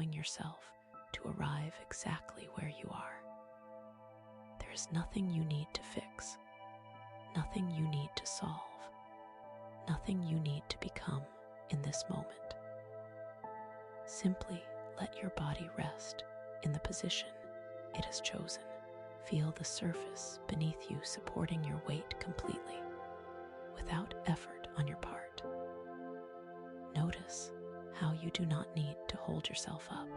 allowing yourself to arrive exactly where you are. There is nothing you need to fix, nothing you need to solve, nothing you need to become in this moment. Simply let your body rest in the position it has chosen. Feel the surface beneath you supporting your weight completely, without effort on your part. Notice how you do not need to hold yourself up.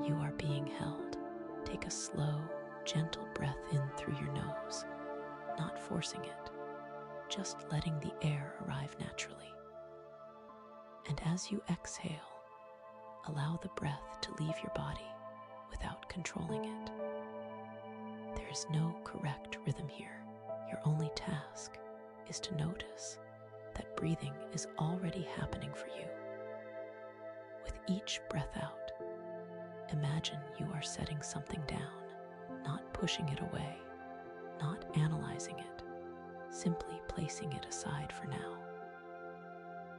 You are being held. Take a slow, gentle breath in through your nose, not forcing it, just letting the air arrive naturally. And as you exhale, allow the breath to leave your body without controlling it. There is no correct rhythm here. Your only task is to notice that breathing is already happening for you. With each breath out, imagine you are setting something down, not pushing it away, not analyzing it, simply placing it aside for now.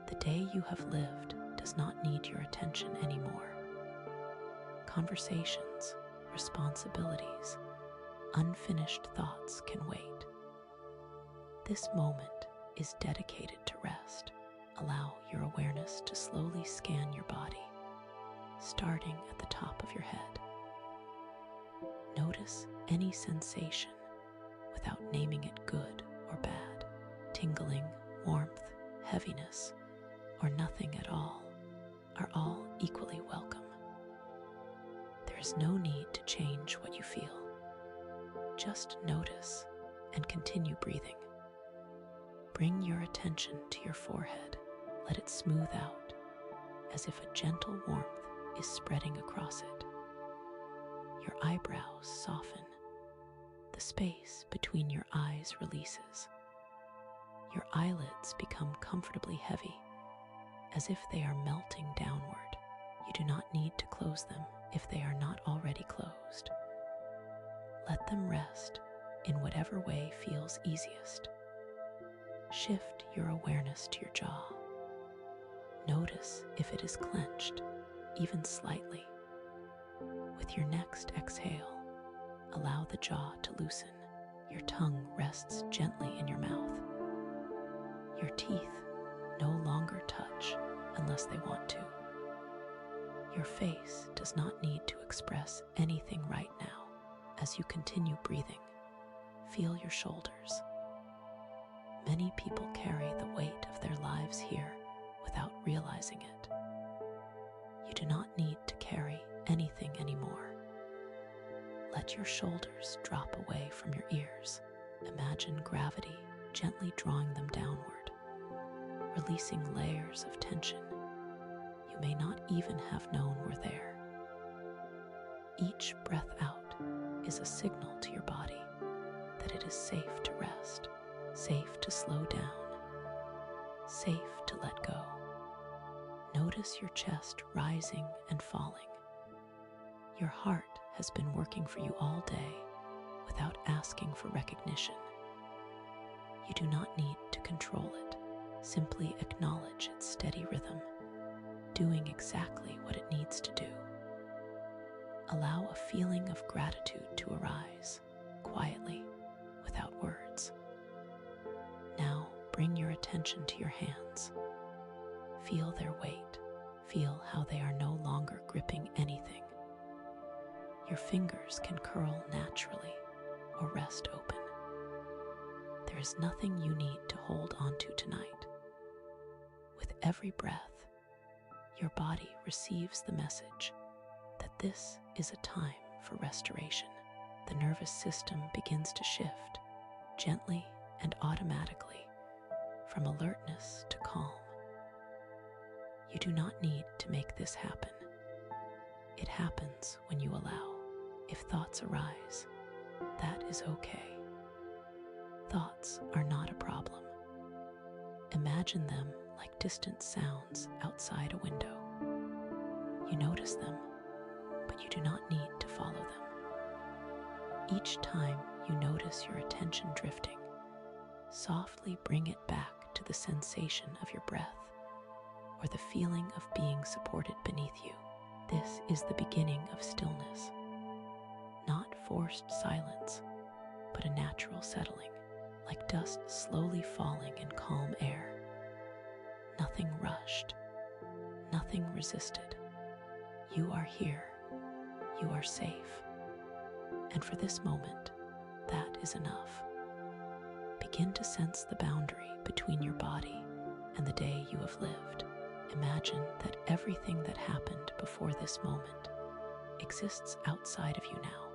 The day you have lived does not need your attention anymore. Conversations, responsibilities, unfinished thoughts can wait. This moment is dedicated to rest. Allow your awareness to slowly scan your body, starting at the top of your head. Notice any sensation without naming it good or bad. Tingling, warmth, heaviness, or nothing at all are all equally welcome. There is no need to change what you feel. Just notice and continue breathing. Bring your attention to your forehead. Let it smooth out, as if a gentle warmth is spreading across it. Your eyebrows soften. The space between your eyes releases. Your eyelids become comfortably heavy, as if they are melting downward. You do not need to close them if they are not already closed. Let them rest in whatever way feels easiest. Shift your awareness to your jaw. Notice if it is clenched, even slightly. With your next exhale, allow the jaw to loosen. Your tongue rests gently in your mouth. Your teeth no longer touch unless they want to. Your face does not need to express anything right now. As you continue breathing, feel your shoulders. Many people carry the weight of their lives here without realizing it. You do not need to carry anything anymore. Let your shoulders drop away from your ears. Imagine gravity gently drawing them downward, releasing layers of tension you may not even have known were there. Each breath out is a signal to your body that it is safe to rest, safe to slow down, safe to let go. Notice your chest rising and falling. Your heart has been working for you all day without asking for recognition. You do not need to control it. Simply acknowledge its steady rhythm, doing exactly what it needs to do. Allow a feeling of gratitude to arise, quietly, without words. Now bring your attention to your hands. Feel their weight. Feel how they are no longer gripping anything. Your fingers can curl naturally or rest open. There is nothing you need to hold onto tonight. With every breath, your body receives the message that this is a time for restoration. The nervous system begins to shift, gently and automatically, from alertness to calm. You do not need to make this happen. It happens when you allow. If thoughts arise, that is okay. Thoughts are not a problem. Imagine them like distant sounds outside a window. You notice them, but you do not need to follow them. Each time you notice your attention drifting, softly bring it back to the sensation of your breath or the feeling of being supported beneath you. This is the beginning of stillness, not forced silence, but a natural settling, like dust slowly falling in calm air. Nothing rushed, nothing resisted. You are here, you are safe. And for this moment, that is enough. Begin to sense the boundary between your body and the day you have lived. Imagine that everything that happened before this moment exists outside of you now.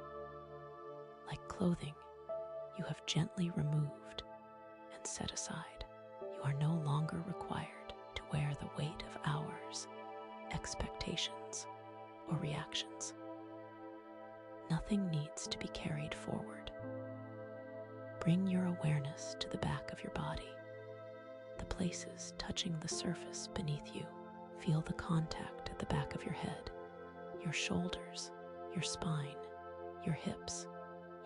Like clothing, you have gently removed and set aside. You are no longer required to wear the weight of hours, expectations, or reactions. Nothing needs to be carried forward. Bring your awareness to the back of your body, the places touching the surface beneath you. Feel the contact at the back of your head, your shoulders, your spine, your hips,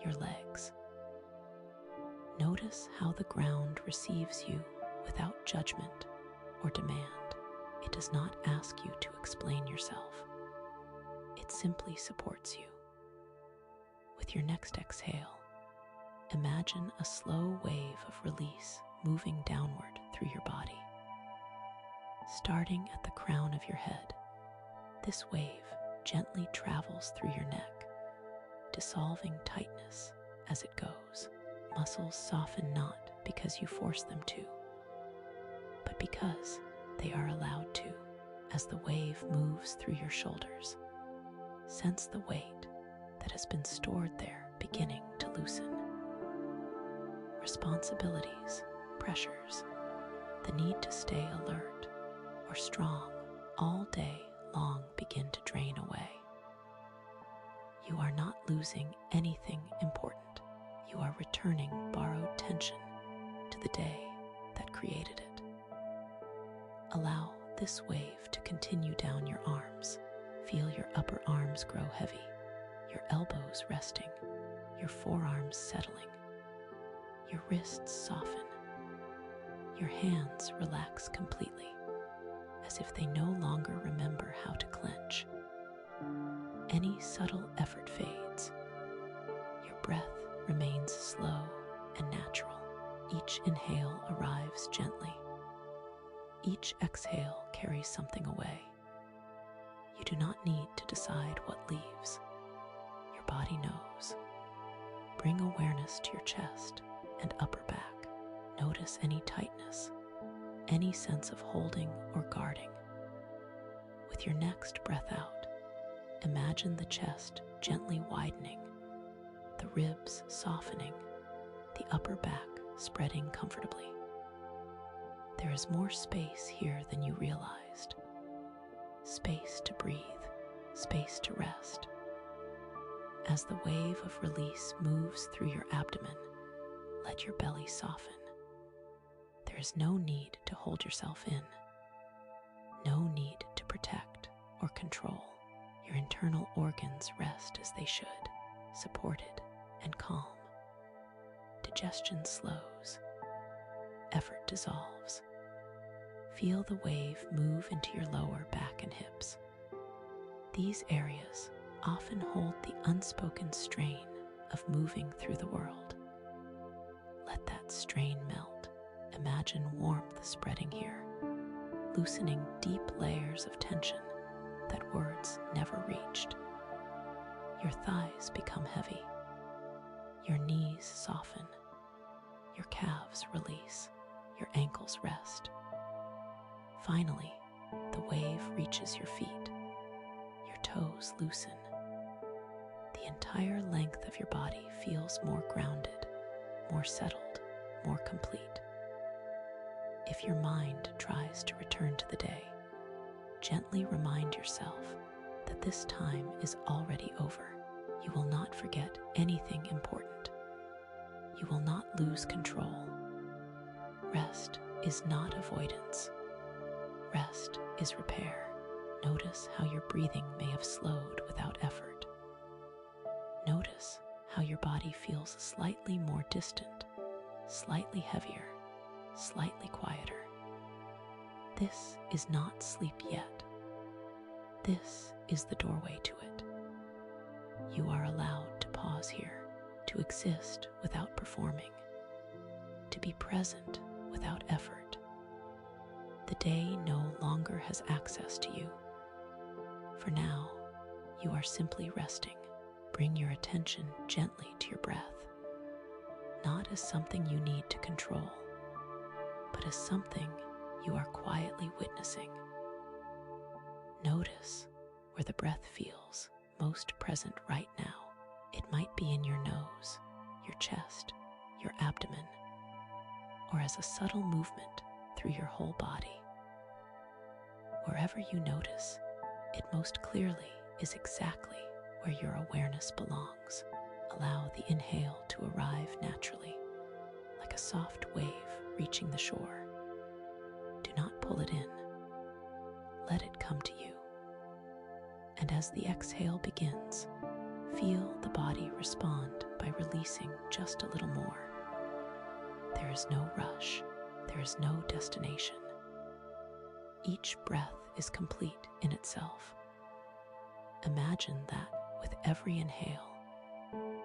your legs. Notice how the ground receives you without judgment or demand. It does not ask you to explain yourself. It simply supports you. With your next exhale, imagine a slow wave of release moving downward through your body. Starting at the crown of your head, this wave gently travels through your neck, dissolving tightness as it goes. Muscles soften not because you force them to, but because they are allowed to. As the wave moves through your shoulders, sense the weight that has been stored there beginning to loosen. Responsibilities, pressures, the need to stay alert or strong all day long begin to drain away. You are not losing anything important. You are returning borrowed tension to the day that created it. Allow this wave to continue down your arms. Feel your upper arms grow heavy, your elbows resting, your forearms settling, your wrists soften, your hands relax completely, as if they no longer remember how to clench. Any subtle effort fades. Your breath remains slow and natural. Each inhale arrives gently. Each exhale carries something away. You do not need to decide what leaves. Your body knows. Bring awareness to your chest and upper back. Notice any tightness, any sense of holding or guarding. With your next breath out, imagine the chest gently widening, the ribs softening, the upper back spreading comfortably. There is more space here than you realized. Space to breathe, space to rest. As the wave of release moves through your abdomen, let your belly soften. There is no need to hold yourself in, no need to protect or control. Your internal organs rest as they should, supported and calm. Digestion slows, effort dissolves. Feel the wave move into your lower back and hips. These areas often hold the unspoken strain of moving through the world. Let that strain melt. Imagine warmth spreading here, loosening deep layers of tension that words never reached. Your thighs become heavy. Your knees soften. Your calves release. Your ankles rest. Finally, the wave reaches your feet. Your toes loosen. The entire length of your body feels more grounded, more settled, more complete. If your mind tries to return to the day, gently remind yourself that this time is already over. You will not forget anything important. You will not lose control. Rest is not avoidance. Rest is repair. Notice how your breathing may have slowed without effort. Notice how your body feels slightly more distant, slightly heavier, slightly quieter. This is not sleep yet. This is the doorway to it. You are allowed to pause here, to exist without performing, to be present without effort. The day no longer has access to you. For now, you are simply resting. Bring your attention gently to your breath, not as something you need to control, but as something you are quietly witnessing. Notice where the breath feels most present right now. It might be in your nose, your chest, your abdomen, or as a subtle movement through your whole body. Wherever you notice, it most clearly is exactly where your awareness belongs. Allow the inhale to arrive naturally, like a soft wave reaching the shore. Do not pull it in. Let it come to you. And as the exhale begins, feel the body respond by releasing just a little more. There is no rush. There is no destination. Each breath is complete in itself. Imagine that with every inhale,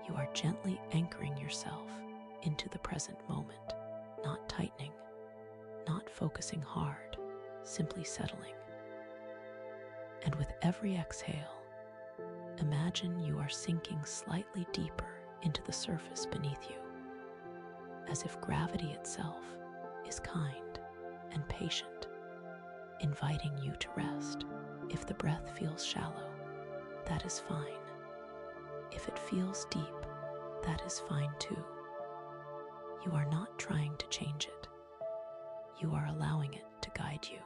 you are gently anchoring yourself into the present moment, not tightening, not focusing hard, simply settling. And with every exhale, imagine you are sinking slightly deeper into the surface beneath you, as if gravity itself is kind and patient, inviting you to rest. If the breath feels shallow, that is fine. If it feels deep, that is fine too. You are not trying to change it. You are allowing it to guide you.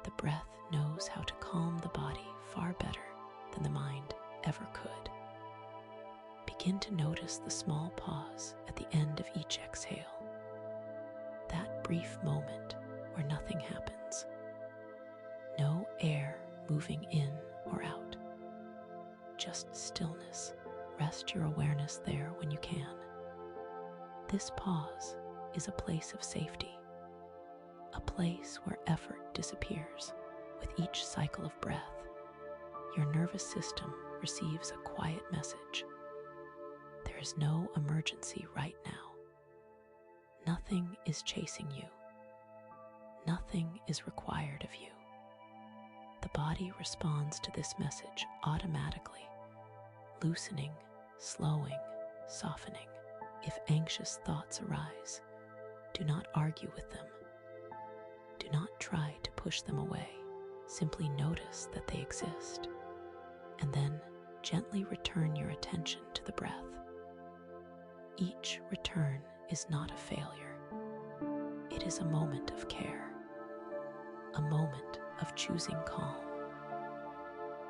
The breath knows how to calm the body far better than the mind ever could. Begin to notice the small pause at the end of each exhale. That brief moment where nothing happens. No air moving in or out. Just stillness. Rest your awareness there when you can. This pause is a place of safety, a place where effort disappears. With each cycle of breath, your nervous system receives a quiet message. There is no emergency right now. Nothing is chasing you. Nothing is required of you. The body responds to this message automatically, loosening, slowing, softening. If anxious thoughts arise, do not argue with them. Do not try to push them away. Simply notice that they exist, and then gently return your attention to the breath. Each return is not a failure. It is a moment of care, a moment of choosing calm.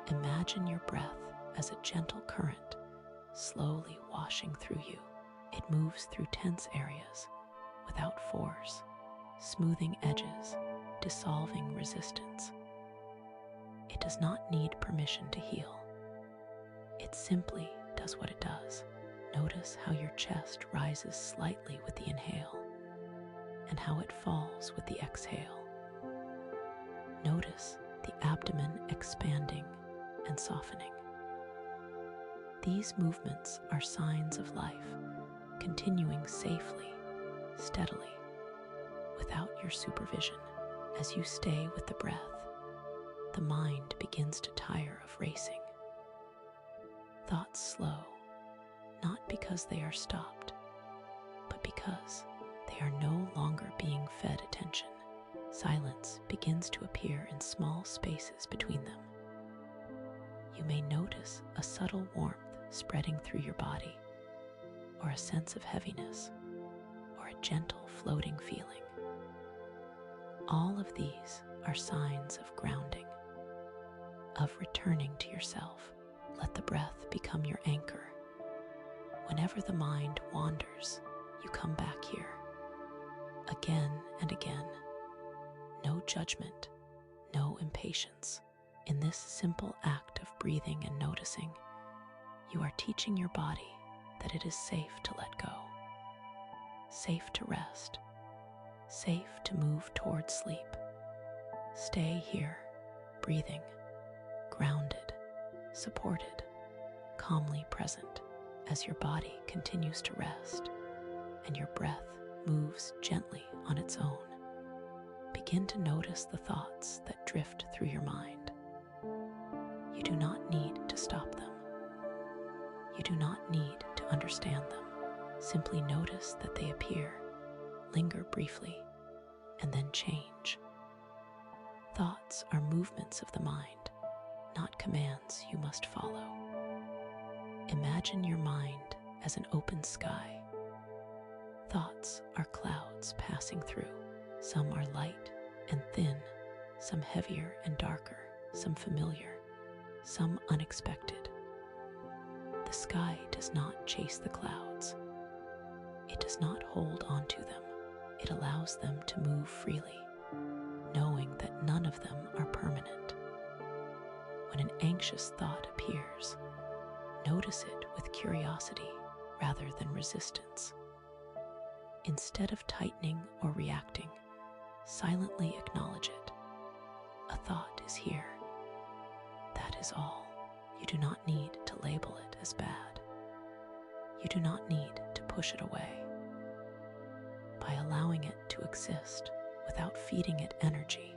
Imagine your breath as a gentle current, slowly washing through you. It moves through tense areas without force, smoothing edges, dissolving resistance. It does not need permission to heal. It simply does what it does. Notice how your chest rises slightly with the inhale and how it falls with the exhale. Notice the abdomen expanding and softening. These movements are signs of life, continuing safely, steadily, without your supervision. As you stay with the breath, the mind begins to tire of racing. Thoughts slow, not because they are stopped, but because they are no longer being fed attention. Silence begins to appear in small spaces between them. You may notice a subtle warmth spreading through your body, or a sense of heaviness, or a gentle floating feeling. All of these are signs of grounding, of returning to yourself. Let the breath become your anchor. Whenever the mind wanders, you come back here, again and again. No judgment, no impatience. In this simple act of breathing and noticing, you are teaching your body that it is safe to let go, safe to rest, safe to move toward sleep. Stay here, breathing, grounded, supported, calmly present as your body continues to rest and your breath moves gently on its own. Begin to notice the thoughts that drift through your mind. You do not need to stop them. You do not need to understand them. Simply notice that they appear, linger briefly, and then change. Thoughts are movements of the mind, not commands you must follow. Imagine your mind as an open sky. Thoughts are clouds passing through. Some are light and thin, some heavier and darker, some familiar, some unexpected. The sky does not chase the clouds. It does not hold onto them. It allows them to move freely, knowing that none of them are permanent. When an anxious thought appears, notice it with curiosity rather than resistance. Instead of tightening or reacting, silently acknowledge it. A thought is here. That is all. You do not need to label it as bad. You do not need to push it away. By allowing it to exist without feeding it energy,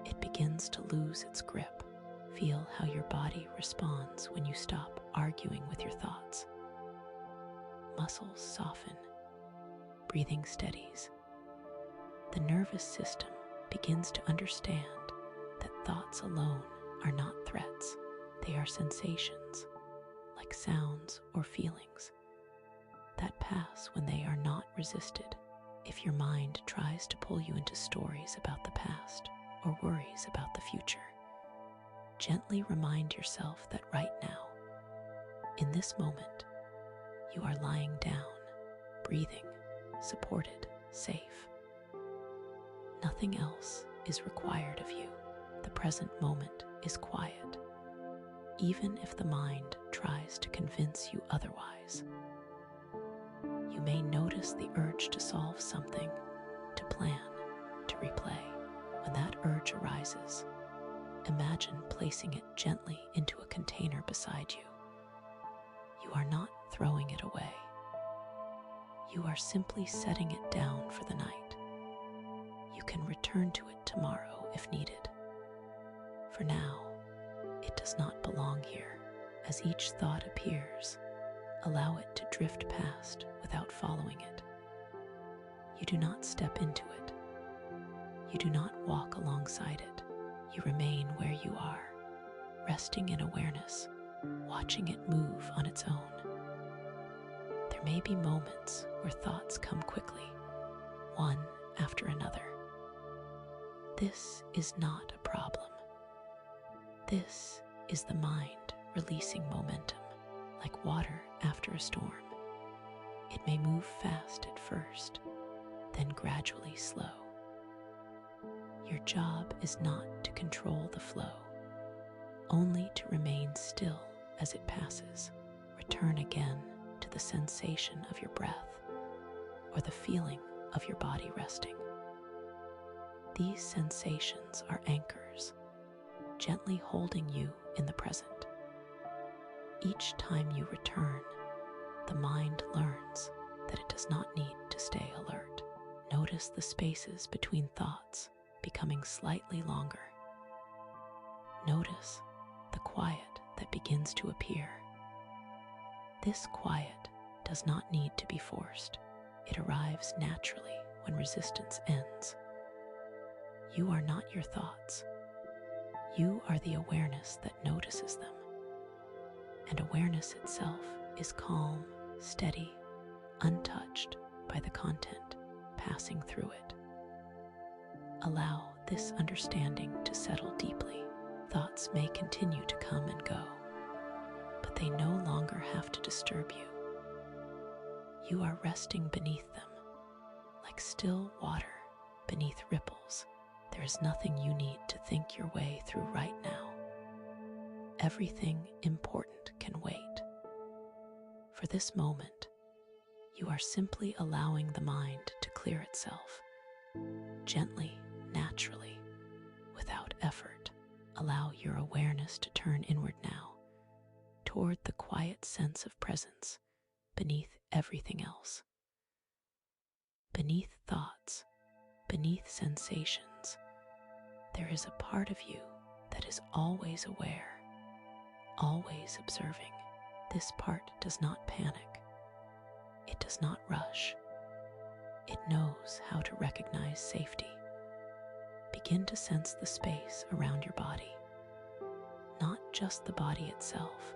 it begins to lose its grip. Feel how your body responds when you stop arguing with your thoughts. Muscles soften, breathing steadies. The nervous system begins to understand that thoughts alone are not threats. They are sensations, like sounds or feelings, that pass when they are not resisted. If your mind tries to pull you into stories about the past or worries about the future, gently remind yourself that right now, in this moment, you are lying down, breathing, supported, safe. Nothing else is required of you. The present moment is quiet, even if the mind tries to convince you otherwise. You may notice the urge to solve something, to plan, to replay. When that urge arises, imagine placing it gently into a container beside you. You are not throwing it away. You are simply setting it down for the night. You can return to it tomorrow if needed. For now, it does not belong here. As each thought appears, allow it to drift past without following it. You do not step into it. You do not walk alongside it. You remain where you are, resting in awareness, watching it move on its own. There may be moments where thoughts come quickly, one after another. This is not a problem. This is the mind releasing momentum, like water after a storm. It may move fast at first, then gradually slow. Your job is not to control the flow, only to remain still as it passes. Return again to the sensation of your breath or the feeling of your body resting. These sensations are anchors, gently holding you in the present. Each time you return, the mind learns that it does not need to stay alert. Notice the spaces between thoughts becoming slightly longer. Notice the quiet that begins to appear. This quiet does not need to be forced. It arrives naturally when resistance ends. You are not your thoughts. You are the awareness that notices them. And awareness itself is calm, steady, untouched by the content passing through it. Allow this understanding to settle deeply. Thoughts may continue to come and go, but they no longer have to disturb you. You are resting beneath them, like still water beneath ripples. There is nothing you need to think your way through right now. Everything important can wait. For this moment, you are simply allowing the mind to clear itself, gently, naturally, without effort. Allow your awareness to turn inward now, toward the quiet sense of presence beneath everything else. Beneath thoughts, beneath sensations, there is a part of you that is always aware, always observing. This part does not panic. It does not rush. It knows how to recognize safety. Begin to sense the space around your body, not just the body itself,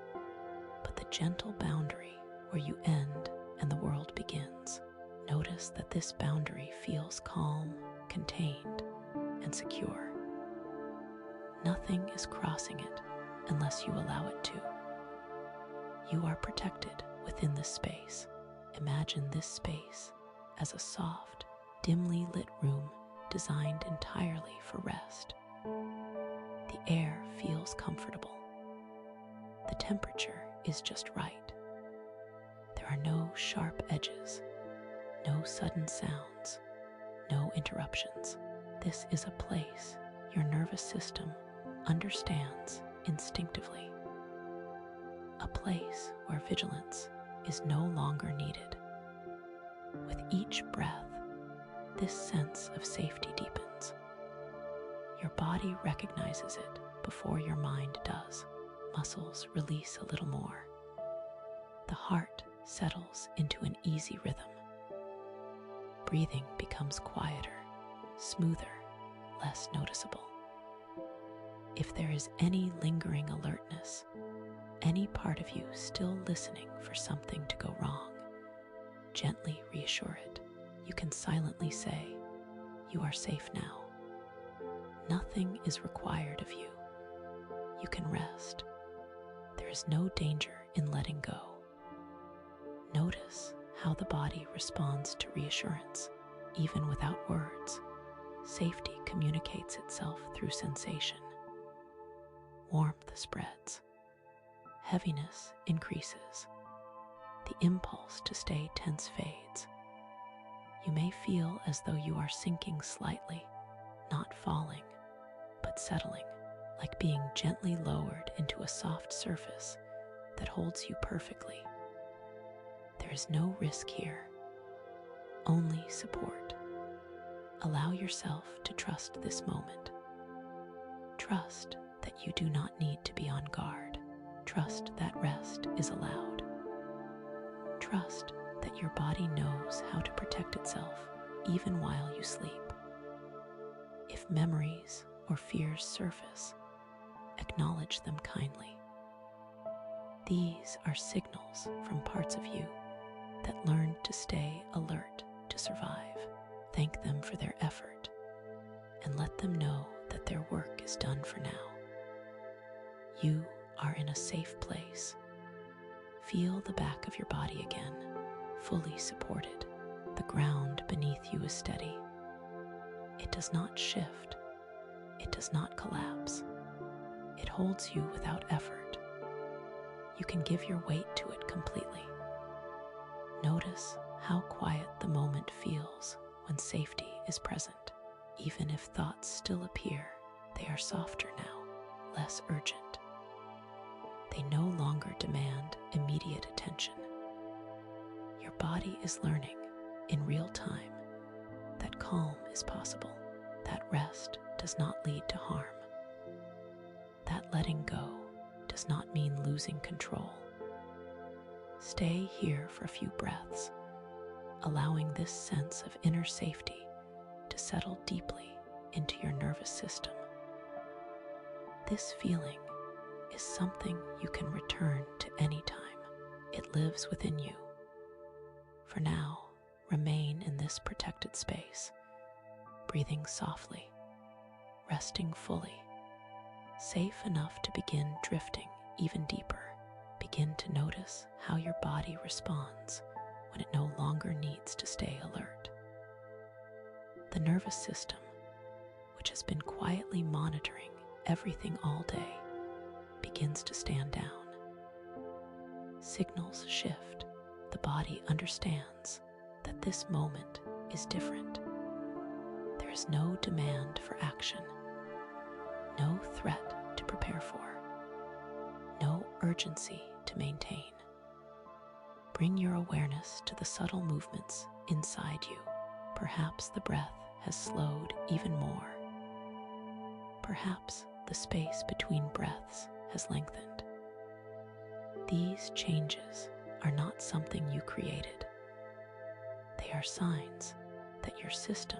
but the gentle boundary where you end and the world begins. Notice that this boundary feels calm, contained, and secure. Nothing is crossing it unless you allow it to. You are protected within this space. Imagine this space as a soft, dimly lit room designed entirely for rest. The air feels comfortable. The temperature is just right. There are no sharp edges, no sudden sounds, no interruptions. This is a place your nervous system understands instinctively. A place where vigilance is no longer needed. With each breath, this sense of safety deepens. Your body recognizes it before your mind does. Muscles release a little more. The heart settles into an easy rhythm. Breathing becomes quieter, smoother, less noticeable. If there is any lingering alertness, any part of you still listening for something to go wrong, gently reassure it. You can silently say, "You are safe now." Nothing is required of you. You can rest. There is no danger in letting go. Notice how the body responds to reassurance, even without words. Safety communicates itself through sensation. Warmth spreads. Heaviness increases. The impulse to stay tense fades. You may feel as though you are sinking slightly, not falling, but settling, like being gently lowered into a soft surface that holds you perfectly. There is no risk here, only support. Allow yourself to trust this moment. Trust that you do not need to be on guard. Trust that rest is allowed. Trust that your body knows how to protect itself even while you sleep. If memories or fears surface, acknowledge them kindly. These are signals from parts of you that learned to stay alert to survive. Thank them for their effort and let them know that their work is done for now. You are in a safe place. Feel the back of your body again, fully supported. The ground beneath you is steady. It does not shift. It does not collapse. It holds you without effort. You can give your weight to it completely. Notice how quiet the moment feels when safety is present. Even if thoughts still appear, they are softer now, less urgent. They no longer demand immediate attention. Your body is learning in real time that calm is possible, that rest does not lead to harm, that letting go does not mean losing control. Stay here for a few breaths, allowing this sense of inner safety to settle deeply into your nervous system. This feeling is something you can return to any time. It lives within you. For now, remain in this protected space, breathing softly, resting fully, safe enough to begin drifting even deeper. Begin to notice how your body responds when it no longer needs to stay alert. The nervous system, which has been quietly monitoring everything all day, begins to stand down. Signals shift. The body understands that this moment is different. There is no demand for action, no threat to prepare for, no urgency to maintain. Bring your awareness to the subtle movements inside you. Perhaps the breath has slowed even more. Perhaps the space between breaths has lengthened. These changes are not something you created. They are signs that your system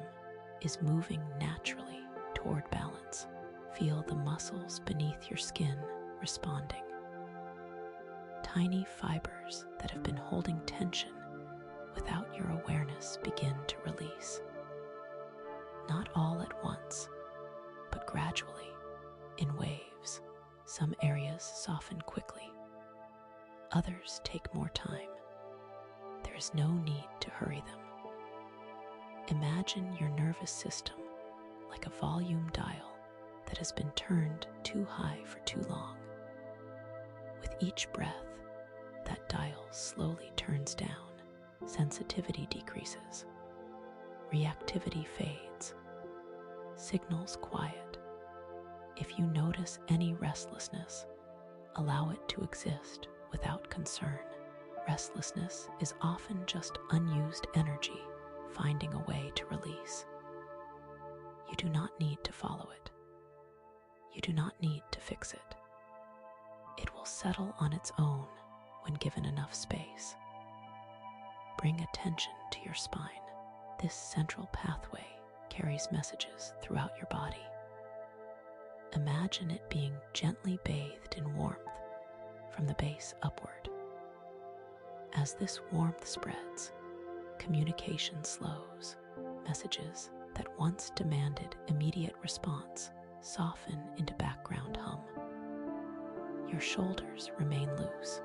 is moving naturally toward balance. Feel the muscles beneath your skin responding. Tiny fibers that have been holding tension without your awareness begin to release. Not all at once, but gradually, in waves. Some areas soften quickly. Others take more time. There is no need to hurry them. Imagine your nervous system like a volume dial that has been turned too high for too long. With each breath, that dial slowly turns down. Sensitivity decreases. Reactivity fades. Signals quiet. If you notice any restlessness, allow it to exist without concern. Restlessness is often just unused energy finding a way to release. You do not need to follow it. You do not need to fix it. It will settle on its own when given enough space. Bring attention to your spine. This central pathway carries messages throughout your body. Imagine it being gently bathed in warmth from the base upward. As this warmth spreads, communication slows. Messages that once demanded immediate response soften into background hum. Your shoulders remain loose.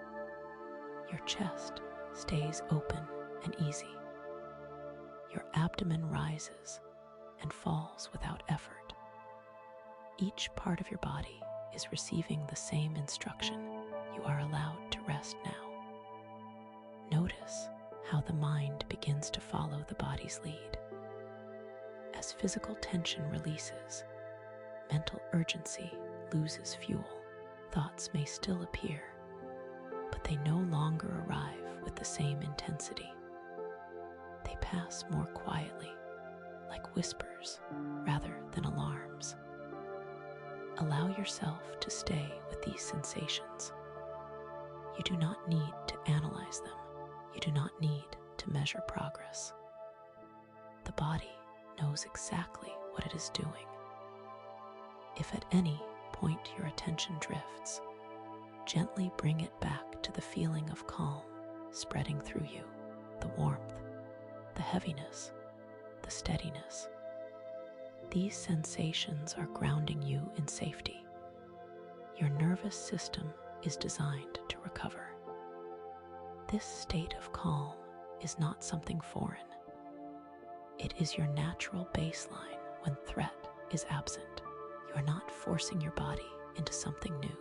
Your chest stays open and easy. Your abdomen rises and falls without effort. Each part of your body is receiving the same instruction. You are allowed to rest now. Notice how the mind begins to follow the body's lead. As physical tension releases, mental urgency loses fuel. Thoughts may still appear, but they no longer arrive with the same intensity. They pass more quietly, like whispers rather than alarms. Allow yourself to stay with these sensations. You do not need to analyze them. You do not need to measure progress. The body knows exactly what it is doing. If at any point your attention drifts, gently bring it back to the feeling of calm spreading through you, the warmth, the heaviness, the steadiness. These sensations are grounding you in safety. Your nervous system is designed to recover. This state of calm is not something foreign. It is your natural baseline when threat is absent. You are not forcing your body into something new.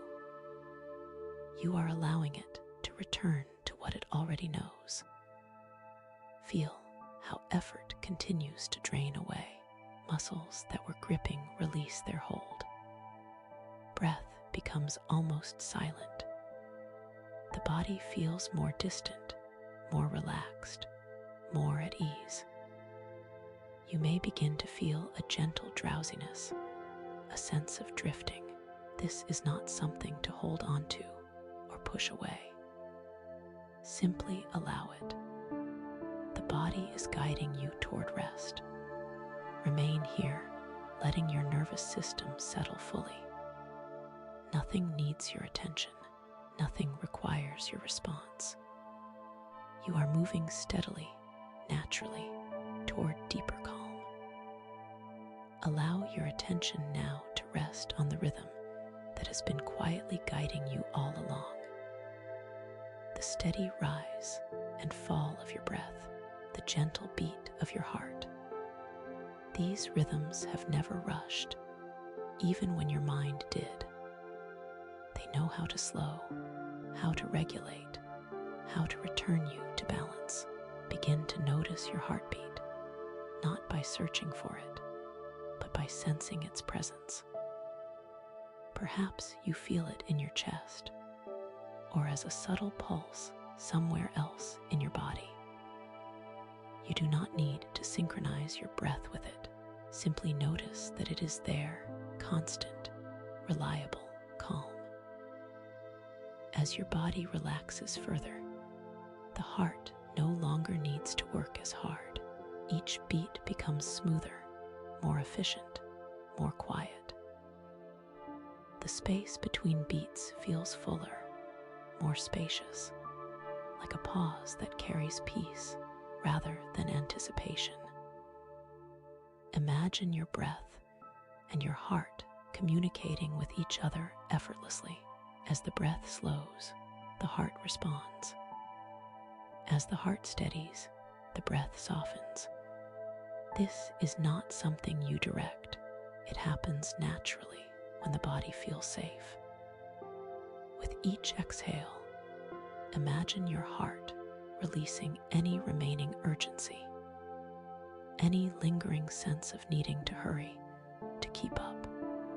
You are allowing it to return to what it already knows. Feel how effort continues to drain away. Muscles that were gripping release their hold. Breath becomes almost silent. The body feels more distant, more relaxed, more at ease. You may begin to feel a gentle drowsiness, a sense of drifting. This is not something to hold on to or push away. Simply allow it. The body is guiding you toward rest. Remain here, letting your nervous system settle fully. Nothing needs your attention. Nothing requires your response. You are moving steadily, naturally, toward deeper calm. Allow your attention now to rest on the rhythm that has been quietly guiding you all along. The steady rise and fall of your breath, the gentle beat of your heart. These rhythms have never rushed, even when your mind did. They know how to slow, how to regulate, how to return you to balance. Begin to notice your heartbeat, not by searching for it, but by sensing its presence. Perhaps you feel it in your chest, or as a subtle pulse somewhere else in your body. You do not need to synchronize your breath with it. Simply notice that it is there, constant, reliable, calm. As your body relaxes further, the heart no longer needs to work as hard. Each beat becomes smoother, more efficient, more quiet. The space between beats feels fuller, more spacious, like a pause that carries peace rather than anticipation. Imagine your breath and your heart communicating with each other effortlessly. As the breath slows, the heart responds. As the heart steadies, the breath softens. This is not something you direct. It happens naturally when the body feels safe. With each exhale, imagine your heart releasing any remaining urgency, any lingering sense of needing to hurry, to keep up,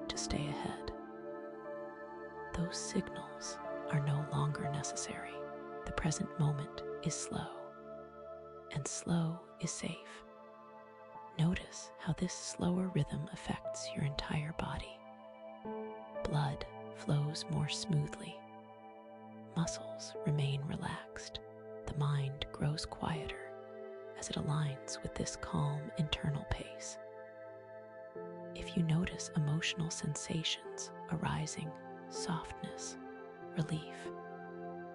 to stay ahead. Those signals are no longer necessary. The present moment is slow, and slow is safe. Notice how this slower rhythm affects your entire body. Blood flows more smoothly. Muscles remain relaxed. The mind grows quieter as it aligns with this calm internal pace. If you notice emotional sensations arising, softness, relief,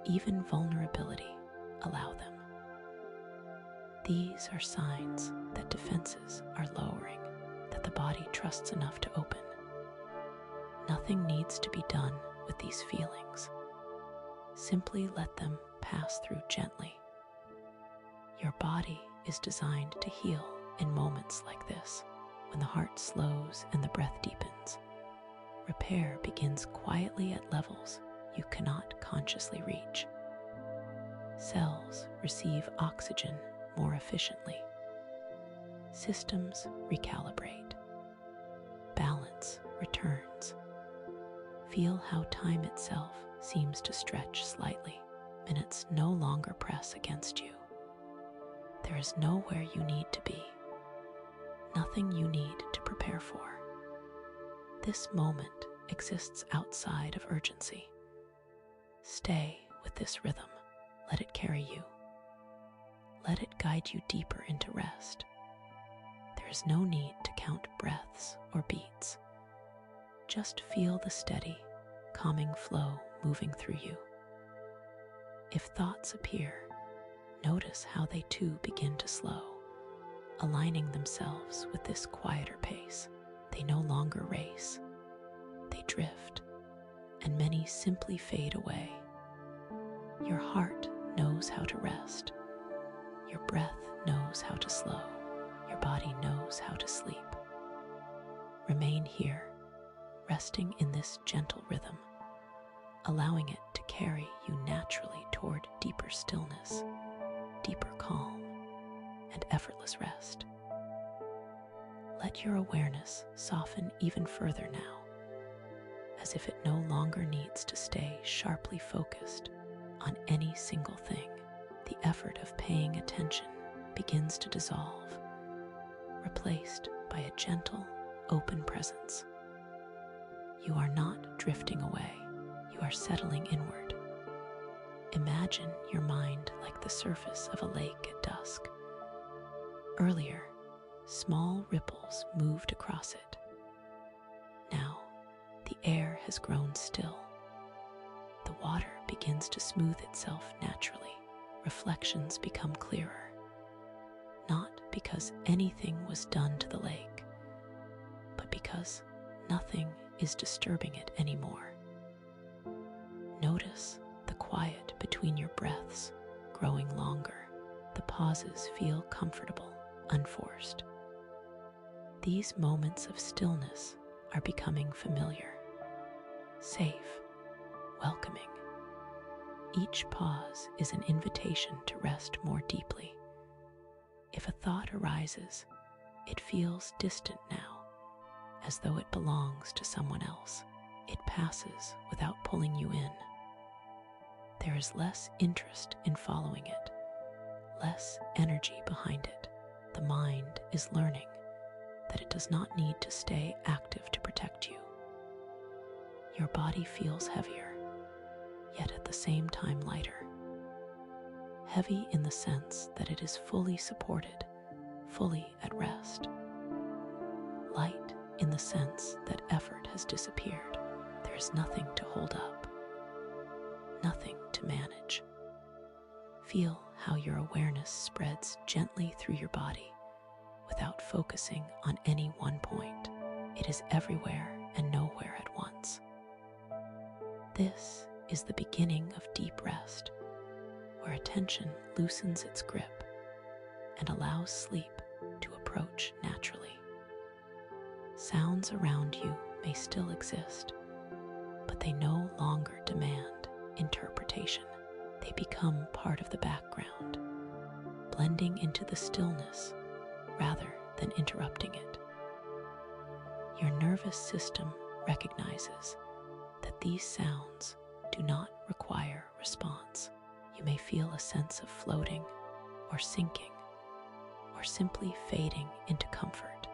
even vulnerability, allow them. These are signs that defenses are lowering, that the body trusts enough to open. Nothing needs to be done with these feelings. Simply let them pass through gently. Your body is designed to heal in moments like this, when the heart slows and the breath deepens. Repair begins quietly at levels you cannot consciously reach. Cells receive oxygen more efficiently. Systems recalibrate. Balance returns. Feel how time itself seems to stretch slightly. Minutes no longer press against you. There is nowhere you need to be. Nothing you need to prepare for. This moment exists outside of urgency. Stay with this rhythm. Let it carry you. Let it guide you deeper into rest. There is no need to count breaths or beats. Just feel the steady, calming flow moving through you. If thoughts appear, notice how they too begin to slow, aligning themselves with this quieter pace. They no longer race. They drift, and many simply fade away. Your heart knows how to rest. Your breath knows how to slow. Your body knows how to sleep. Remain here, resting in this gentle rhythm, allowing it to carry you naturally toward deeper stillness, deeper calm, and effortless rest. Let your awareness soften even further now, as if it no longer needs to stay sharply focused on any single thing. The effort of paying attention begins to dissolve, replaced by a gentle, open presence. You are not drifting away. You are settling inward. Imagine your mind like the surface of a lake at dusk. Earlier, small ripples moved across it. Now, the air has grown still. The water begins to smooth itself naturally. Reflections become clearer, not because anything was done to the lake, but because nothing is disturbing it anymore. Notice the quiet between your breaths growing longer. The pauses feel comfortable, unforced. These moments of stillness are becoming familiar, safe, welcoming. Each pause is an invitation to rest more deeply. If a thought arises, it feels distant now, as though it belongs to someone else. It passes without pulling you in. there is less interest in following it, less energy behind it. The mind is learning that it does not need to stay active to protect you. Your body feels heavier, yet at the same time lighter. Heavy in the sense that it is fully supported, fully at rest. Light in the sense that effort has disappeared. There is nothing to hold up, nothing to manage. Feel how your awareness spreads gently through your body without focusing on any one point. It is everywhere and nowhere at once. This is the beginning of deep rest, where attention loosens its grip and allows sleep to approach naturally. Sounds around you may still exist, but they no longer demand interpretation. They become part of the background, blending into the stillness rather than interrupting it. Your nervous system recognizes that these sounds do not require response. You may feel a sense of floating or sinking or simply fading into comfort.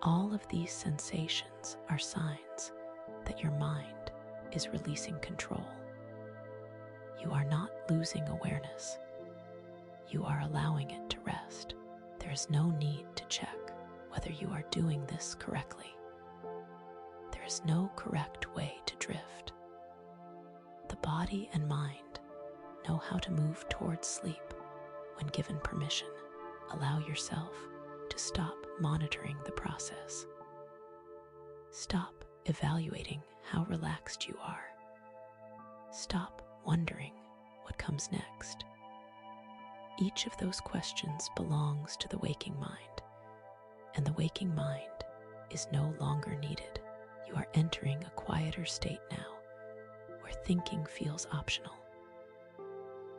All of these sensations are signs that your mind is releasing control. You are not losing awareness. You are allowing it to rest. There is no need to check whether you are doing this correctly. There is no correct way to drift. The body and mind know how to move towards sleep when given permission. Allow yourself to stop monitoring the process. Stop evaluating how relaxed you are. Stop wondering what comes next. Each of those questions belongs to the waking mind, and the waking mind is no longer needed. You are entering a quieter state now, where thinking feels optional,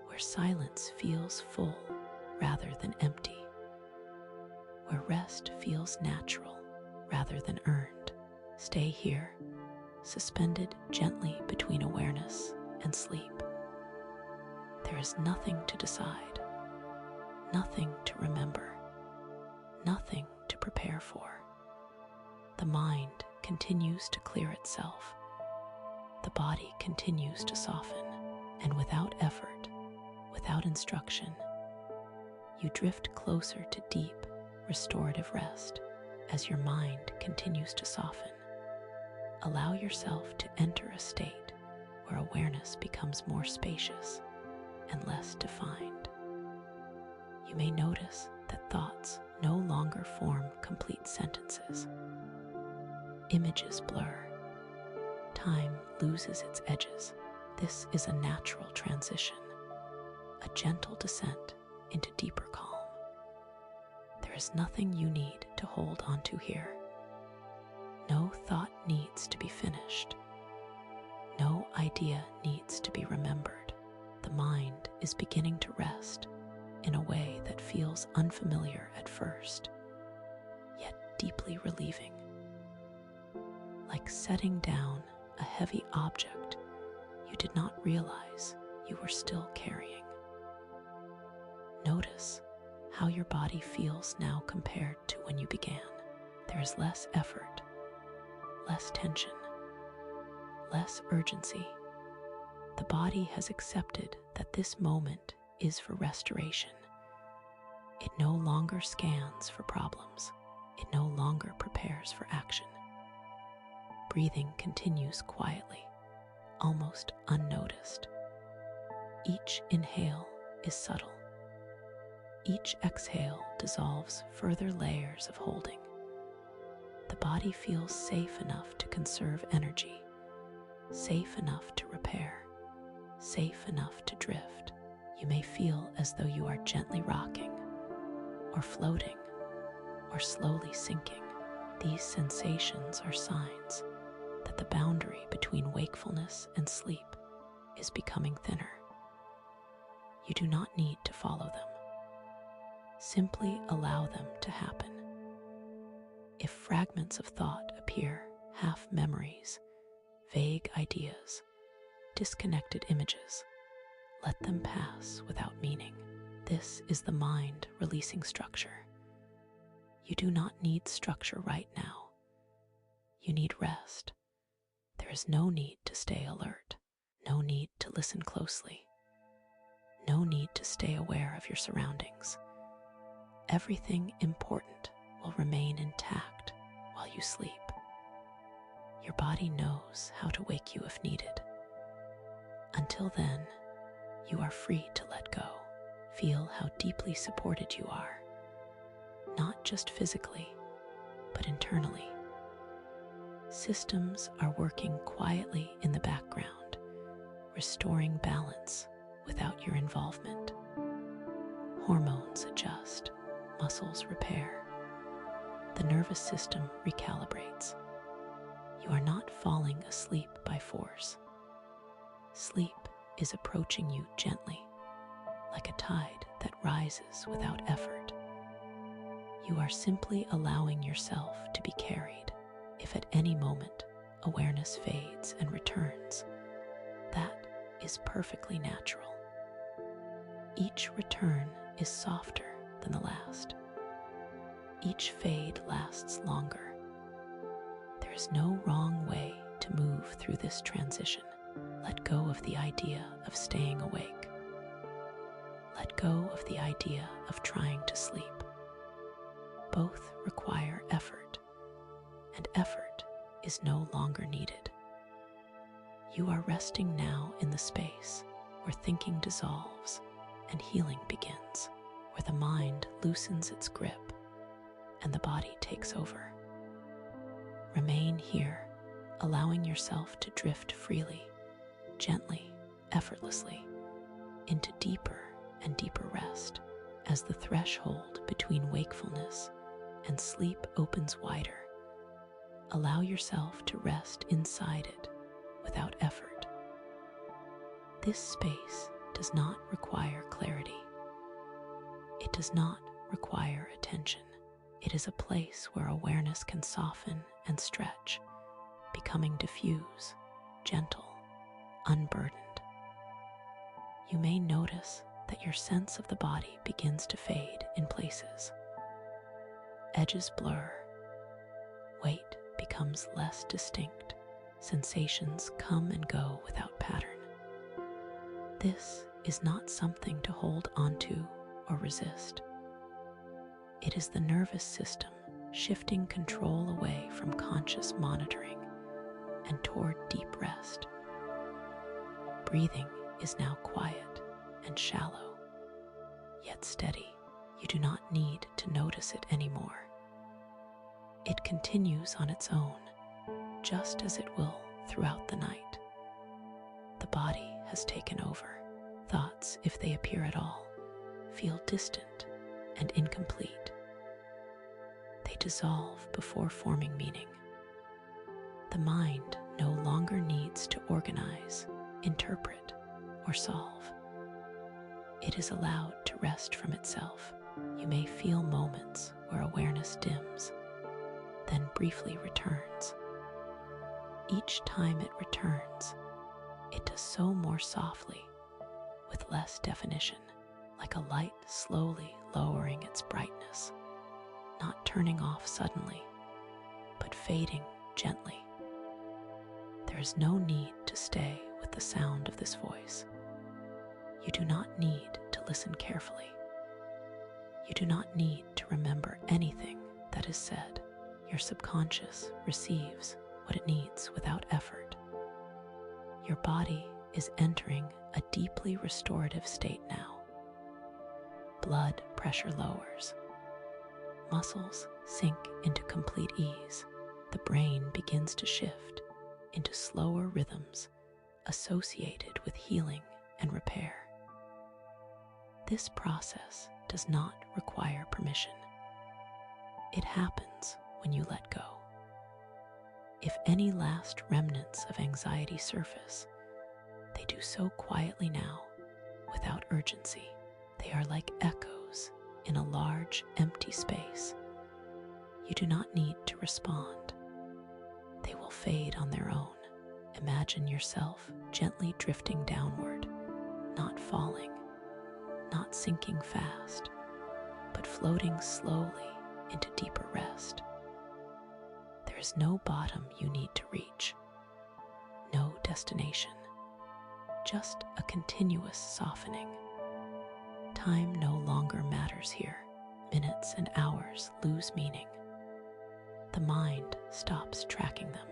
where silence feels full rather than empty, where rest feels natural rather than earned. Stay here, suspended gently between awareness and sleep. There is nothing to decide, nothing to remember, nothing to prepare for. The mind continues to clear itself. The body continues to soften, and without effort, without instruction, you drift closer to deep, restorative rest as your mind continues to soften. Allow yourself to enter a state where awareness becomes more spacious and less defined. You may notice that thoughts no longer form complete sentences. Images blur. Time loses its edges. This is a natural transition, a gentle descent into deeper calm. There is nothing you need to hold onto here. No thought needs to be finished. No idea needs to be remembered. The mind is beginning to rest in a way that feels unfamiliar at first, yet deeply relieving. Like setting down a heavy object you did not realize you were still carrying. Notice how your body feels now compared to when you began. There is less effort, less tension, less urgency. The body has accepted that this moment is for restoration. It no longer scans for problems. It no longer prepares for action. Breathing continues quietly, almost unnoticed. Each inhale is subtle. Each exhale dissolves further layers of holding. The body feels safe enough to conserve energy, safe enough to repair, safe enough to drift. You may feel as though you are gently rocking, or floating, or slowly sinking. These sensations are signs that the boundary between wakefulness and sleep is becoming thinner. You do not need to follow them. Simply allow them to happen. If fragments of thought appear, half memories, vague ideas, disconnected images. Let them pass without meaning. This is the mind releasing structure. You do not need structure right now. You need rest. There is no need to stay alert, no need to listen closely, no need to stay aware of your surroundings. Everything important will remain intact while you sleep. Your body knows how to wake you if needed. Until then, you are free to let go. Feel how deeply supported you are, not just physically, but internally. Systems are working quietly in the background, restoring balance without your involvement. Hormones adjust, muscles repair, the nervous system recalibrates. You are not falling asleep by force. Sleep is approaching you gently, like a tide that rises without effort. You are simply allowing yourself to be carried. If at any moment awareness fades and returns, that is perfectly natural. Each return is softer than the last. Each fade lasts longer. There is no wrong way to move through this transition. Let go of the idea of staying awake. Let go of the idea of trying to sleep. Both require effort, and effort is no longer needed. You are resting now in the space where thinking dissolves and healing begins, where the mind loosens its grip and the body takes over. Remain here, allowing yourself to drift freely, gently, effortlessly, into deeper and deeper rest. As the threshold between wakefulness and sleep opens wider, allow yourself to rest inside it without effort. This space does not require clarity. It does not require attention. It is a place where awareness can soften and stretch, becoming diffuse, gentle, unburdened. You may notice that your sense of the body begins to fade in places. Edges blur, weight becomes less distinct, sensations come and go without pattern. This is not something to hold onto or resist. It is the nervous system shifting control away from conscious monitoring and toward deep rest. Breathing is now quiet and shallow, yet steady. You do not need to notice it anymore. It continues on its own, just as it will throughout the night. The body has taken over. Thoughts, if they appear at all, feel distant and incomplete. They dissolve before forming meaning. The mind no longer needs to organize, interpret, or solve. It is allowed to rest from itself. You may feel moments where awareness dims, then briefly returns. Each time it returns, it does so more softly, with less definition, like a light slowly lowering its brightness, not turning off suddenly, but fading gently. There is no need to stay with the sound of this voice. You do not need to listen carefully. You do not need to remember anything that is said. Your subconscious receives what it needs without effort. Your body is entering a deeply restorative state now. Blood pressure lowers. Muscles sink into complete ease. The brain begins to shift into slower rhythms associated with healing and repair. This process does not require permission. It happens when you let go. If any last remnants of anxiety surface, they do so quietly now, without urgency. They are like echoes in a large, empty space. You do not need to respond. They will fade on their own. Imagine yourself gently drifting downward, not falling, not sinking fast, but floating slowly into deeper rest. There is no bottom you need to reach, no destination, just a continuous softening. Time no longer matters here. Minutes and hours lose meaning. The mind stops tracking them.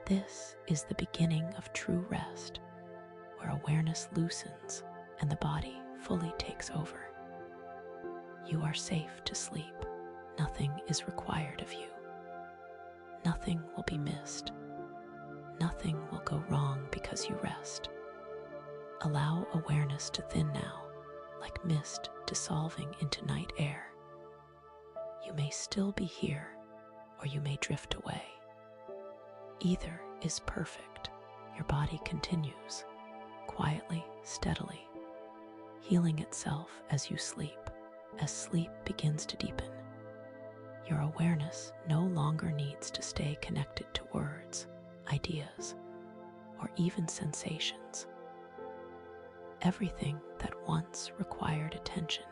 This is the beginning of true rest, where awareness loosens and the body fully takes over. You are safe to sleep. Nothing is required of you. Nothing will be missed. Nothing will go wrong because you rest. Allow awareness to thin now, like mist dissolving into night air. You may still be here, or you may drift away. Either is perfect. Your body continues, quietly, steadily, healing itself as you sleep. As sleep begins to deepen, your awareness no longer needs to stay connected to words, ideas, or even sensations. Everything that once required attention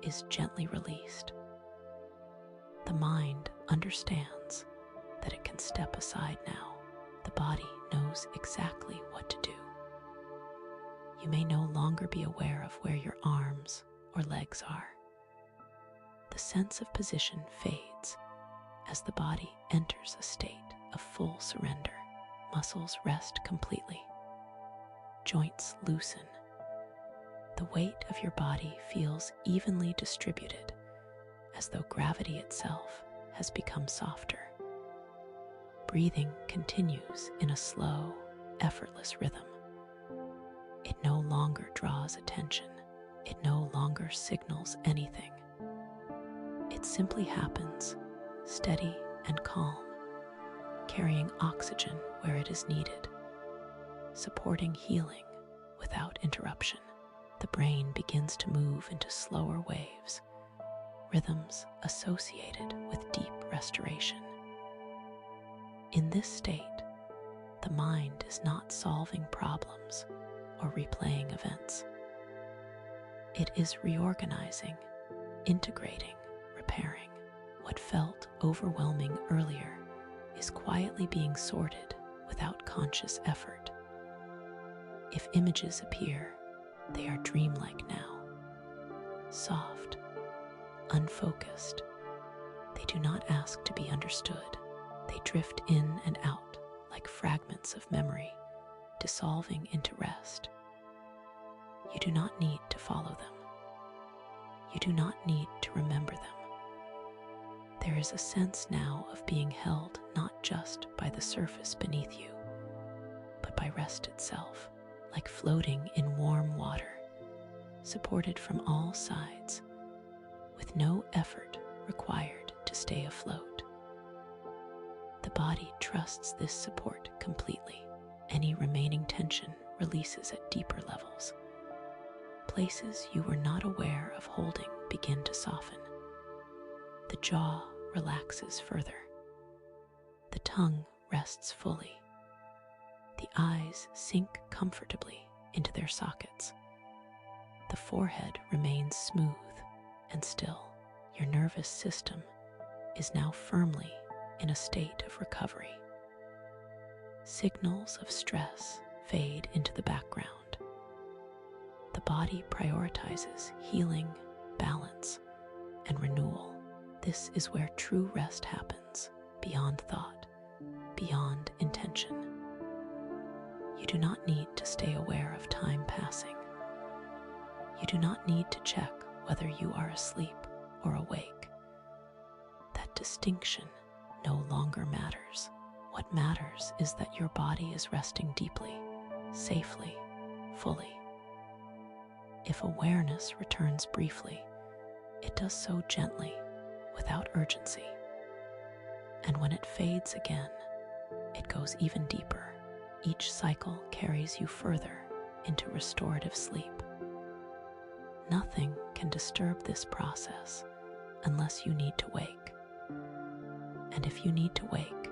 is gently released. The mind understands that it can step aside now. The body knows exactly what to do. You may no longer be aware of where your arms or legs are. The sense of position fades as the body enters a state of full surrender. Muscles rest completely. Joints loosen. The weight of your body feels evenly distributed, as though gravity itself has become softer. Breathing continues in a slow, effortless rhythm. It no longer draws attention. It no longer signals anything. It simply happens, steady and calm, carrying oxygen where it is needed, supporting healing without interruption. The brain begins to move into slower waves, rhythms associated with deep restoration. In this state, the mind is not solving problems or replaying events. It is reorganizing, integrating, repairing. What felt overwhelming earlier is quietly being sorted without conscious effort. If images appear, they are dreamlike now, soft, unfocused. They do not ask to be understood. They drift in and out like fragments of memory, dissolving into rest. You do not need to follow them. You do not need to remember them. There is a sense now of being held not just by the surface beneath you, but by rest itself, like floating in warm water, supported from all sides, with no effort required to stay afloat. The body trusts this support completely. Any remaining tension releases at deeper levels. Places you were not aware of holding begin to soften. The jaw relaxes further. The tongue rests fully. The eyes sink comfortably into their sockets. The forehead remains smooth and still. Your nervous system is now firmly in a state of recovery. Signals of stress fade into the background. The body prioritizes healing, balance, and renewal. This is where true rest happens, beyond thought, beyond intention. You do not need to stay aware of time passing. You do not need to check whether you are asleep or awake. That distinction no longer matters. What matters is that your body is resting deeply, safely, fully. If awareness returns briefly, it does so gently, without urgency. And when it fades again, it goes even deeper. Each cycle carries you further into restorative sleep. Nothing can disturb this process unless you need to wake. And if you need to wake,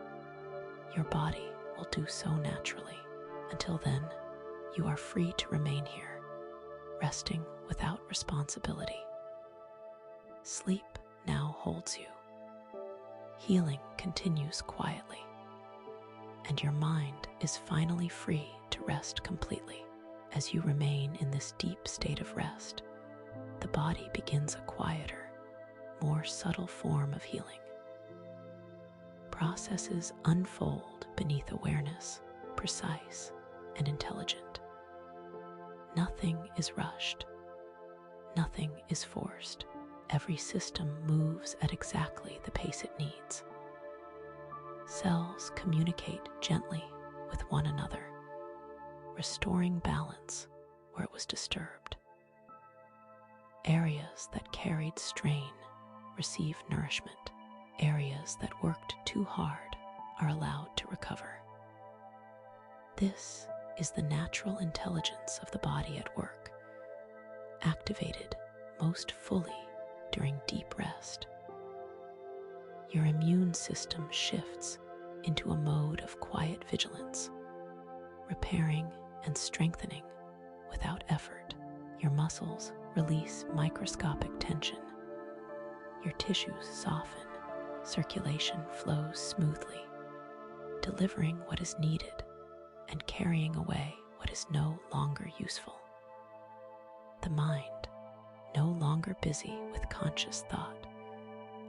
your body will do so naturally. Until then, you are free to remain here, resting without responsibility. Sleep now holds you. Healing continues quietly, and your mind is finally free to rest completely. As you remain in this deep state of rest, the body begins a quieter, more subtle form of healing. Processes unfold beneath awareness, precise and intelligent. Nothing is rushed. Nothing is forced. Every system moves at exactly the pace it needs. Cells communicate gently with one another, restoring balance where it was disturbed. Areas that carried strain receive nourishment. Areas that worked too hard are allowed to recover. This is the natural intelligence of the body at work, activated most fully during deep rest. Your immune system shifts into a mode of quiet vigilance, repairing and strengthening without effort. Your muscles release microscopic tension. Your tissues soften. Circulation flows smoothly, delivering what is needed and carrying away what is no longer useful. The mind, no longer busy with conscious thought,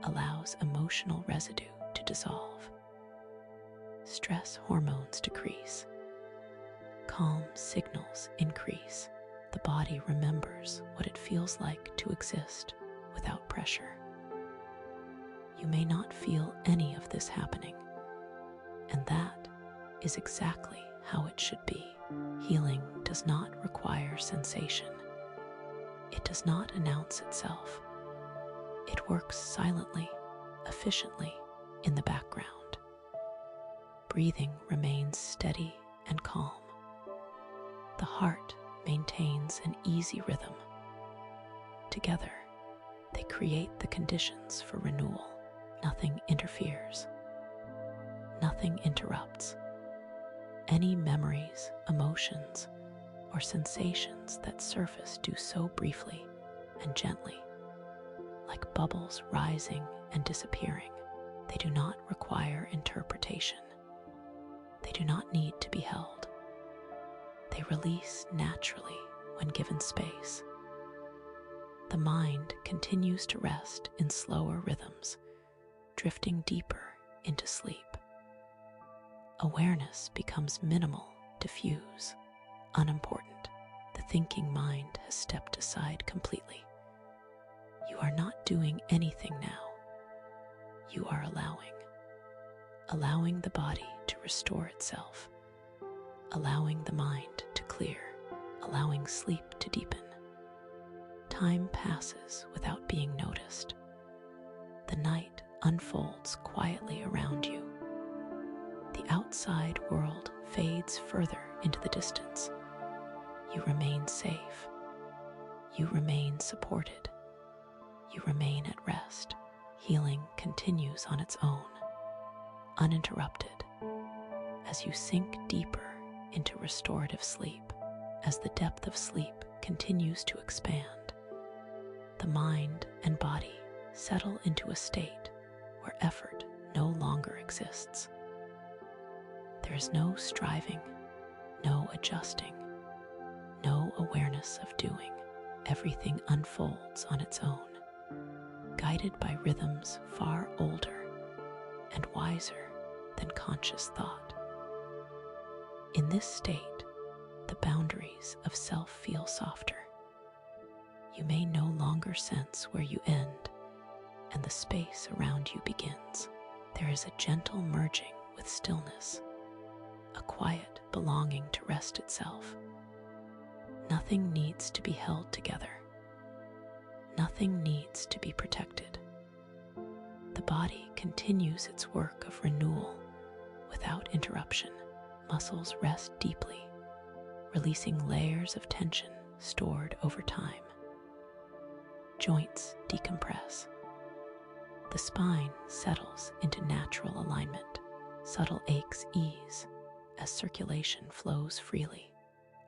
allows emotional residue to dissolve. Stress hormones decrease. Calm signals increase. The body remembers what it feels like to exist without pressure. You may not feel any of this happening, and that is exactly how it should be. Healing does not require sensation. It does not announce itself. It works silently, efficiently, in the background. Breathing remains steady and calm. The heart maintains an easy rhythm. Together, they create the conditions for renewal. Nothing interferes. Nothing interrupts. Any memories, emotions, or sensations that surface do so briefly and gently, like bubbles rising and disappearing. They do not require interpretation. They do not need to be held. They release naturally when given space. The mind continues to rest in slower rhythms, drifting deeper into sleep. Awareness becomes minimal, diffuse, unimportant. The thinking mind has stepped aside completely. You are not doing anything now. You are allowing the body to restore itself, allowing the mind to clear, allowing sleep to deepen. Time passes without being noticed. The night unfolds quietly around you. The outside world fades further into the distance. You remain safe. You remain supported. You remain at rest. Healing continues on its own, uninterrupted, as you sink deeper into restorative sleep. As the depth of sleep continues to expand, the mind and body settle into a state where effort no longer exists. There is no striving, no adjusting, no awareness of doing. Everything unfolds on its own, guided by rhythms far older and wiser than conscious thought. In this state, the boundaries of self feel softer. You may no longer sense where you end and the space around you begins. There is a gentle merging with stillness, a quiet belonging to rest itself. Nothing needs to be held together. Nothing needs to be protected. The body continues its work of renewal without interruption. Muscles rest deeply, releasing layers of tension stored over time. Joints decompress. The spine settles into natural alignment. Subtle aches ease, as circulation flows freely,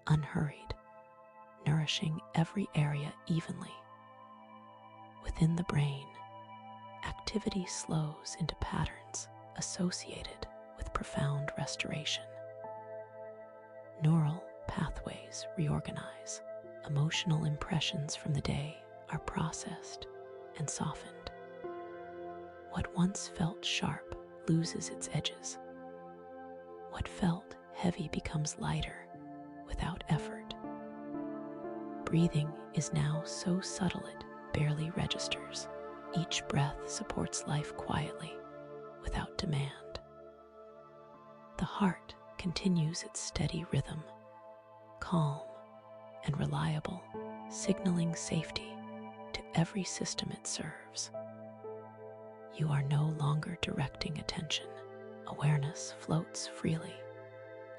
unhurried, nourishing every area evenly. Within the brain, activity slows into patterns associated with profound restoration. Neural pathways reorganize. Emotional impressions from the day are processed and softened. What once felt sharp loses its edges. What felt heavy becomes lighter without effort. Breathing is now so subtle it barely registers. Each breath supports life quietly, without demand. The heart continues its steady rhythm, calm and reliable, signaling safety to every system it serves. You are no longer directing attention. Awareness floats freely,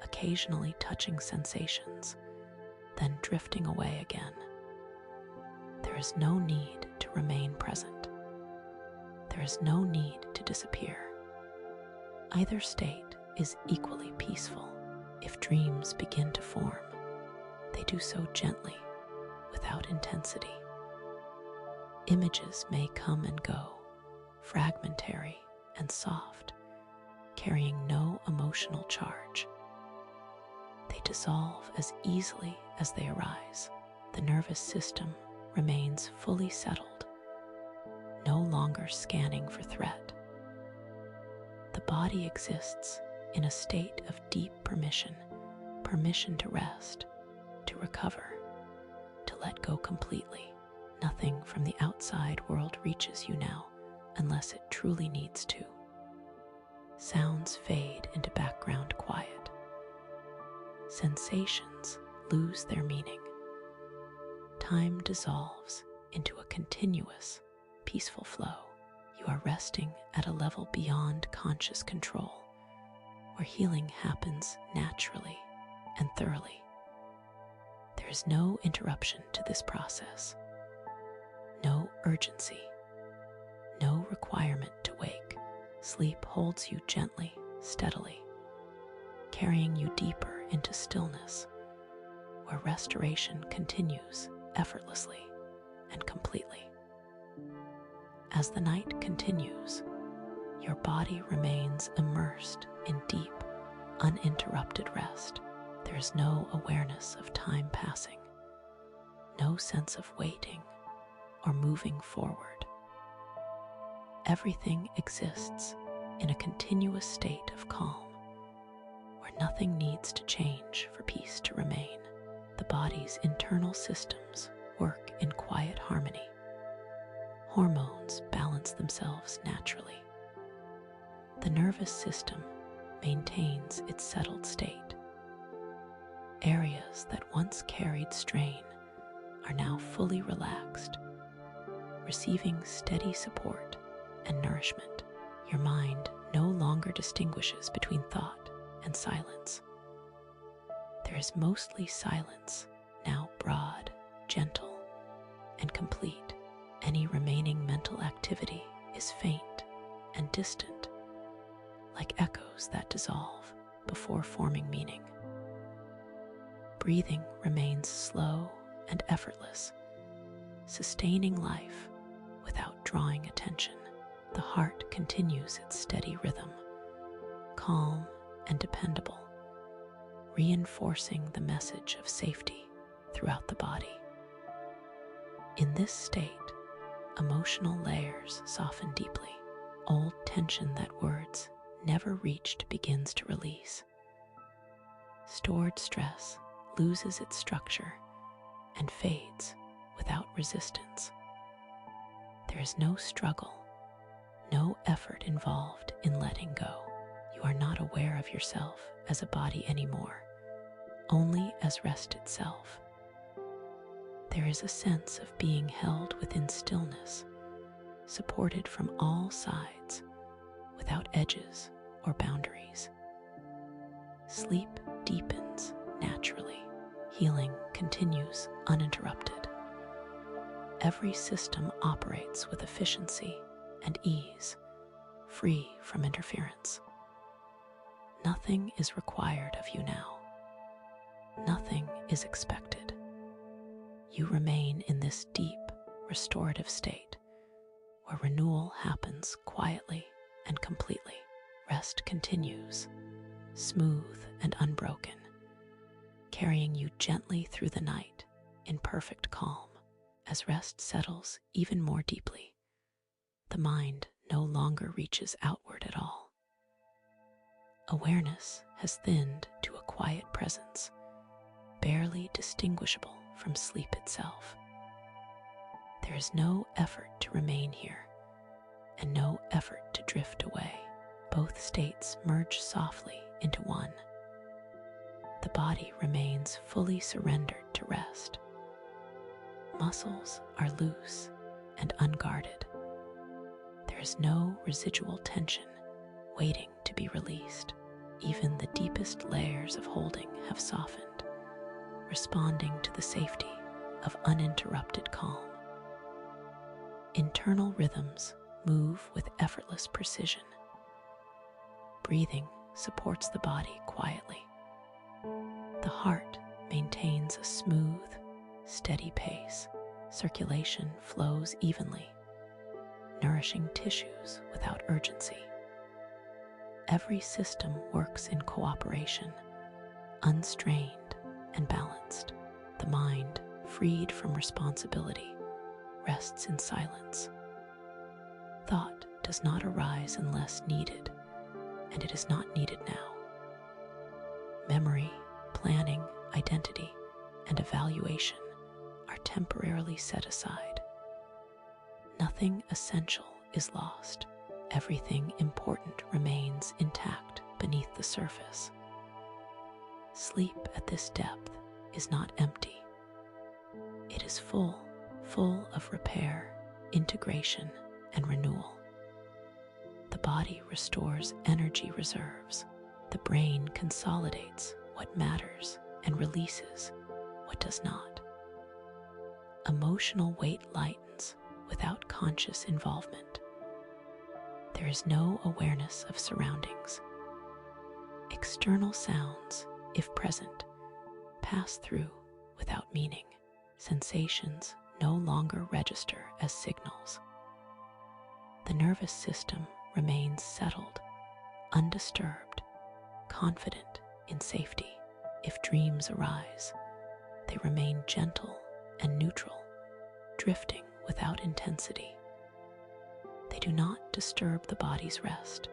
occasionally touching sensations, then drifting away again. There is no need to remain present. There is no need to disappear. Either state is equally peaceful. If dreams begin to form, they do so gently, without intensity. Images may come and go, fragmentary and soft, carrying no emotional charge. They dissolve as easily as they arise. The nervous system remains fully settled, no longer scanning for threat. The body exists in a state of deep permission to rest, to recover, to let go completely. Nothing from the outside world reaches you now unless it truly needs to. Sounds fade into background quiet. Sensations lose their meaning. Time dissolves into a continuous, peaceful flow. You are resting at a level beyond conscious control, where healing happens naturally and thoroughly. There is no interruption to this process, no urgency, no requirement to wake. Sleep holds you gently, steadily, carrying you deeper into stillness, where restoration continues effortlessly and completely. As the night continues, your body remains immersed in deep, uninterrupted rest. There is no awareness of time passing, no sense of waiting or moving forward. Everything exists in a continuous state of calm, where nothing needs to change for peace to remain. The body's internal systems work in quiet harmony. Hormones balance themselves naturally. The nervous system maintains its settled state. Areas that once carried strain are now fully relaxed, receiving steady support and nourishment. Your mind no longer distinguishes between thought and silence. There is mostly silence, now broad, gentle, and complete. Any remaining mental activity is faint and distant, like echoes that dissolve before forming meaning. Breathing remains slow and effortless, sustaining life without drawing attention. The heart continues its steady rhythm, calm and dependable, reinforcing the message of safety throughout the body. In this state, emotional layers soften deeply. Old tension that words never reached begins to release. Stored stress loses its structure and fades without resistance. There is no struggle, no effort involved in letting go. You are not aware of yourself as a body anymore, only as rest itself. There is a sense of being held within stillness, supported from all sides, without edges or boundaries. Sleep deepens naturally. Healing continues uninterrupted. Every system operates with efficiency and ease, free from interference. Nothing is required of you now. Nothing is expected. You remain in this deep, restorative state where renewal happens quietly and completely. Rest continues, smooth and unbroken, carrying you gently through the night in perfect calm. As rest settles even more deeply, the mind no longer reaches outward at all. Awareness has thinned to a quiet presence, barely distinguishable from sleep itself. There is no effort to remain here, and no effort to drift away. Both states merge softly into one. The body remains fully surrendered to rest. Muscles are loose and unguarded. There is no residual tension waiting to be released. Even the deepest layers of holding have softened, responding to the safety of uninterrupted calm. Internal rhythms move with effortless precision. Breathing supports the body quietly. The heart maintains a smooth, steady pace. Circulation flows evenly, nourishing tissues without urgency. Every system works in cooperation, unstrained and balanced. The mind, freed from responsibility, rests in silence. Thought does not arise unless needed, and it is not needed now. Memory, planning, identity, and evaluation are temporarily set aside. Nothing essential is lost. Everything important remains intact beneath the surface. Sleep at this depth is not empty. It is full of repair, integration, and renewal. The body restores energy reserves. The brain consolidates what matters and releases what does not. Emotional weight lightens without conscious involvement. There is no awareness of surroundings. External sounds, if present, pass through without meaning. Sensations no longer register as signals. The nervous system remains settled, undisturbed, confident in safety. If dreams arise, they remain gentle and neutral, drifting without intensity. They do not disturb the body's rest.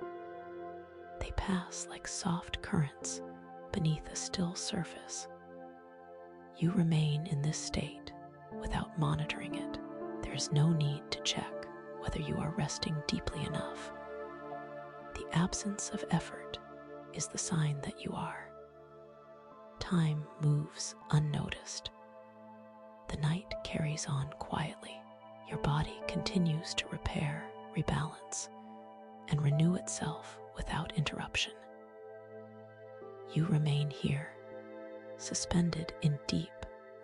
They pass like soft currents beneath a still surface. You remain in this state without monitoring it. There is no need to check whether you are resting deeply enough. The absence of effort is the sign that you are. Time moves unnoticed. The night carries on quietly. Your body continues to repair, rebalance, and renew itself without interruption. You remain here, suspended in deep,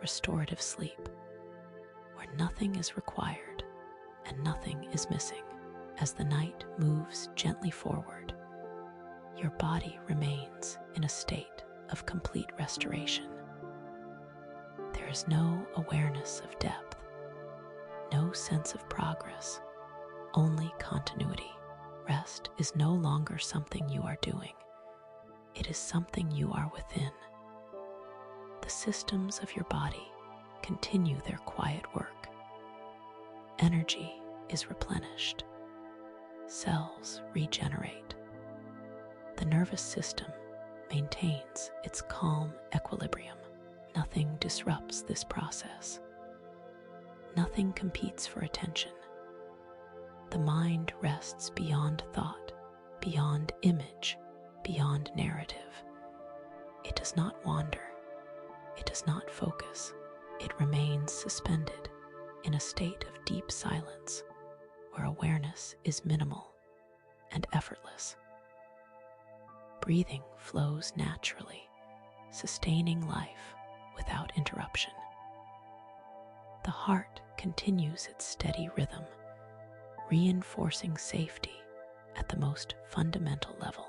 restorative sleep, where nothing is required and nothing is missing. As the night moves gently forward, your body remains in a state of complete restoration. There is no awareness of depth, no sense of progress, only continuity. Rest is no longer something you are doing. It is something you are within. The systems of your body continue their quiet work. Energy is replenished. Cells regenerate. The nervous system maintains its calm equilibrium. Nothing disrupts this process. Nothing competes for attention. The mind rests beyond thought, beyond image, beyond narrative. It does not wander. It does not focus. It remains suspended in a state of deep silence where awareness is minimal and effortless. Breathing flows naturally, sustaining life without interruption. The heart continues its steady rhythm, reinforcing safety at the most fundamental level.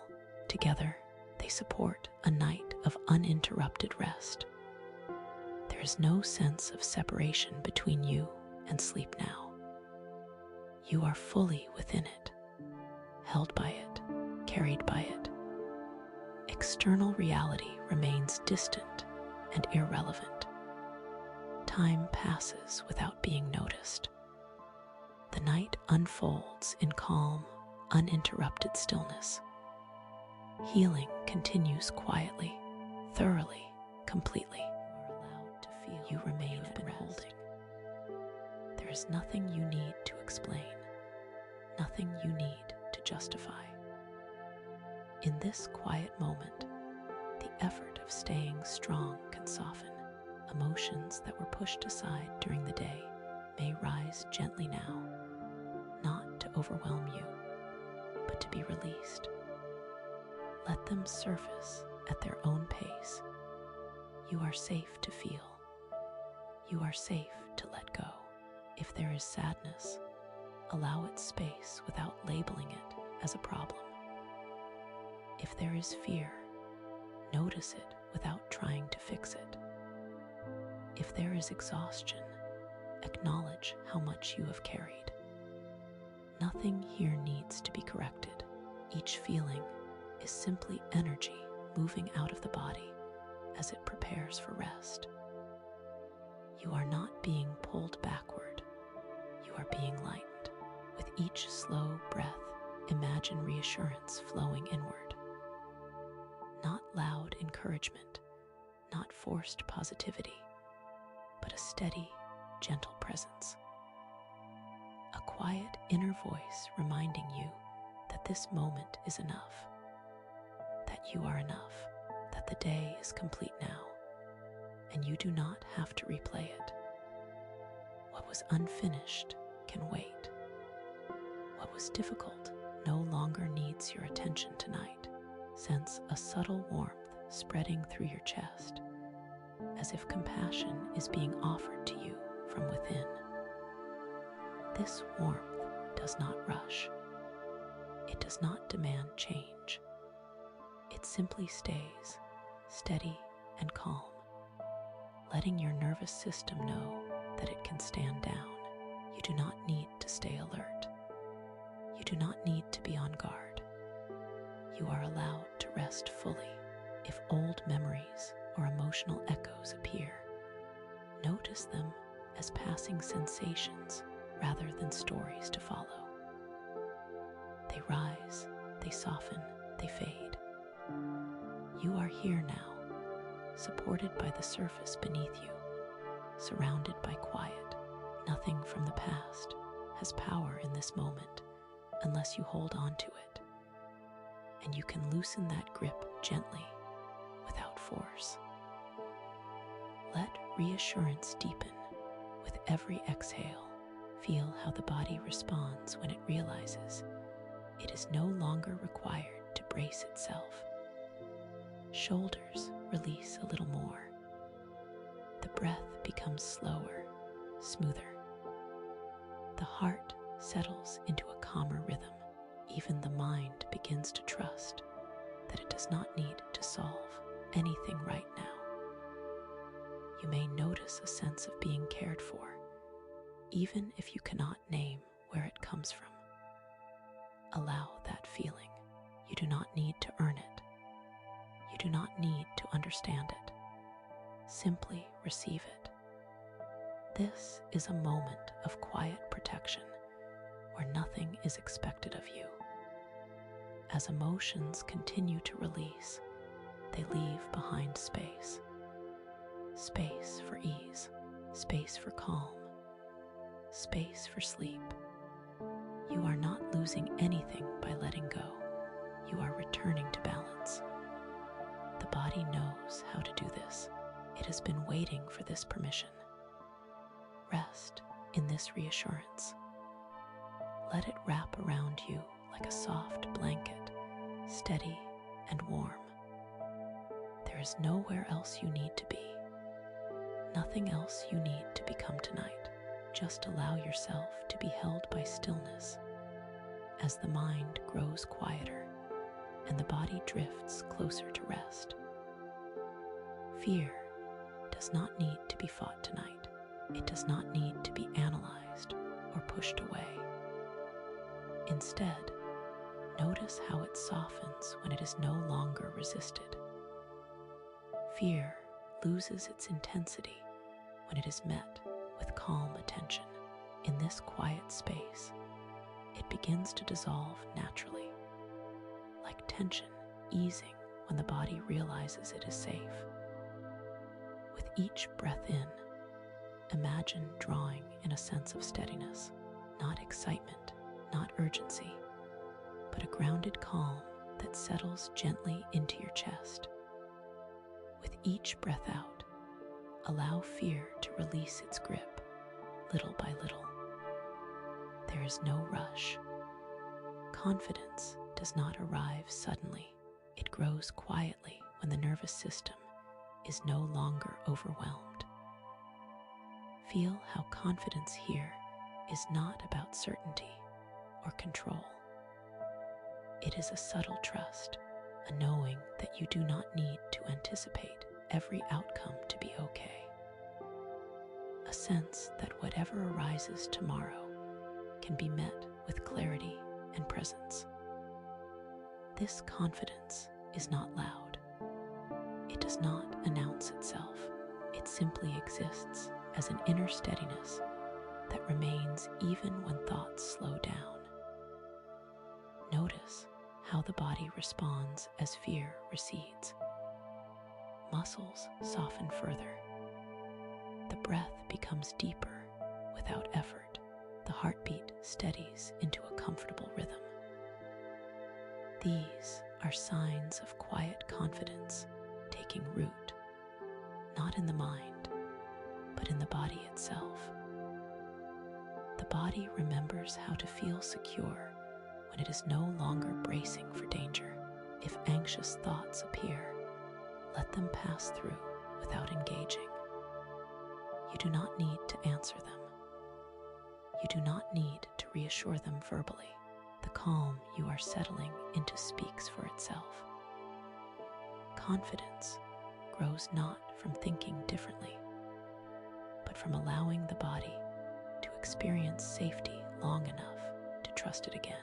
Together, They support a night of uninterrupted rest. There is no sense of separation between you and sleep now. You are fully within it, held by it, carried by it. External reality remains distant and irrelevant. Time passes without being noticed. The night unfolds in calm, uninterrupted stillness. Healing continues quietly, thoroughly, completely. You are allowed to feel you remain at rest. There is nothing you need to explain, nothing you need to justify. In this quiet moment, the effort of staying strong can soften. Emotions that were pushed aside during the day may rise gently now, not to overwhelm you, but to be released. Let them surface at their own pace. You are safe to feel. You are safe to let go. If there is sadness, allow it space without labeling it as a problem. If there is fear, notice it without trying to fix it. If there is exhaustion, acknowledge how much you have carried. Nothing here needs to be corrected. Each feeling is simply energy moving out of the body as it prepares for rest. You are not being pulled backward. You are being lightened. With each slow breath, imagine reassurance flowing inward. Not loud encouragement, not forced positivity, but a steady, gentle presence. A quiet inner voice reminding you that this moment is enough, that you are enough, that the day is complete now, and you do not have to replay it. What was unfinished can wait. What was difficult no longer needs your attention tonight. Sense a subtle warmth spreading through your chest, as if compassion is being offered to you from within. This warmth does not rush. It does not demand change. It simply stays steady and calm, letting your nervous system know that it can stand down. You do not need to stay alert. You do not need to be on guard. You are allowed to rest fully. If old memories or emotional echoes appear, notice them as passing sensations rather than stories to follow. They rise, they soften, they fade. You are here now, supported by the surface beneath you, surrounded by quiet. Nothing from the past has power in this moment unless you hold on to it. And you can loosen that grip gently, without force. Let reassurance deepen with every exhale. Feel how the body responds when it realizes it is no longer required to brace itself. Shoulders release a little more. The breath becomes slower, smoother. The heart settles into a calmer rhythm. Even the mind begins to trust that it does not need to solve anything right now. You may notice a sense of being cared for, even if you cannot name where it comes from. Allow that feeling. You do not need to earn it. You do not need to understand it. Simply receive it. This is a moment of quiet protection where nothing is expected of you. As emotions continue to release, they leave behind space. Space for ease, space for calm, space for sleep. You are not losing anything by letting go. You are returning to balance. The body knows how to do this. It has been waiting for this permission. Rest in this reassurance. Let it wrap around you like a soft blanket, steady and warm. There is nowhere else you need to be. Nothing else you need to become tonight. Just allow yourself to be held by stillness as the mind grows quieter and the body drifts closer to rest. Fear does not need to be fought tonight. It does not need to be analyzed or pushed away. Instead, notice how it softens when it is no longer resisted. Fear loses its intensity when it is met with calm attention. In this quiet space, it begins to dissolve naturally, like tension easing when the body realizes it is safe. With each breath in, imagine drawing in a sense of steadiness, not excitement, not urgency, but a grounded calm that settles gently into your chest. With each breath out, allow fear to release its grip, little by little. There is no rush. Confidence does not arrive suddenly. It grows quietly when the nervous system is no longer overwhelmed. Feel how confidence here is not about certainty or control. It is a subtle trust, a knowing that you do not need to anticipate every outcome to be okay. A sense that whatever arises tomorrow can be met with clarity and presence. This confidence is not loud. It does not announce itself. It simply exists as an inner steadiness that remains even when thoughts slow down. Notice how the body responds as fear recedes. Muscles soften further. The breath becomes deeper without effort. The heartbeat steadies into a comfortable rhythm. These are signs of quiet confidence taking root, not in the mind, but in the body itself. The body remembers how to feel secure when it is no longer bracing for danger. If anxious thoughts appear, let them pass through without engaging. You do not need to answer them. You do not need to reassure them verbally. The calm you are settling into speaks for itself. Confidence grows not from thinking differently, but from allowing the body to experience safety long enough to trust it again.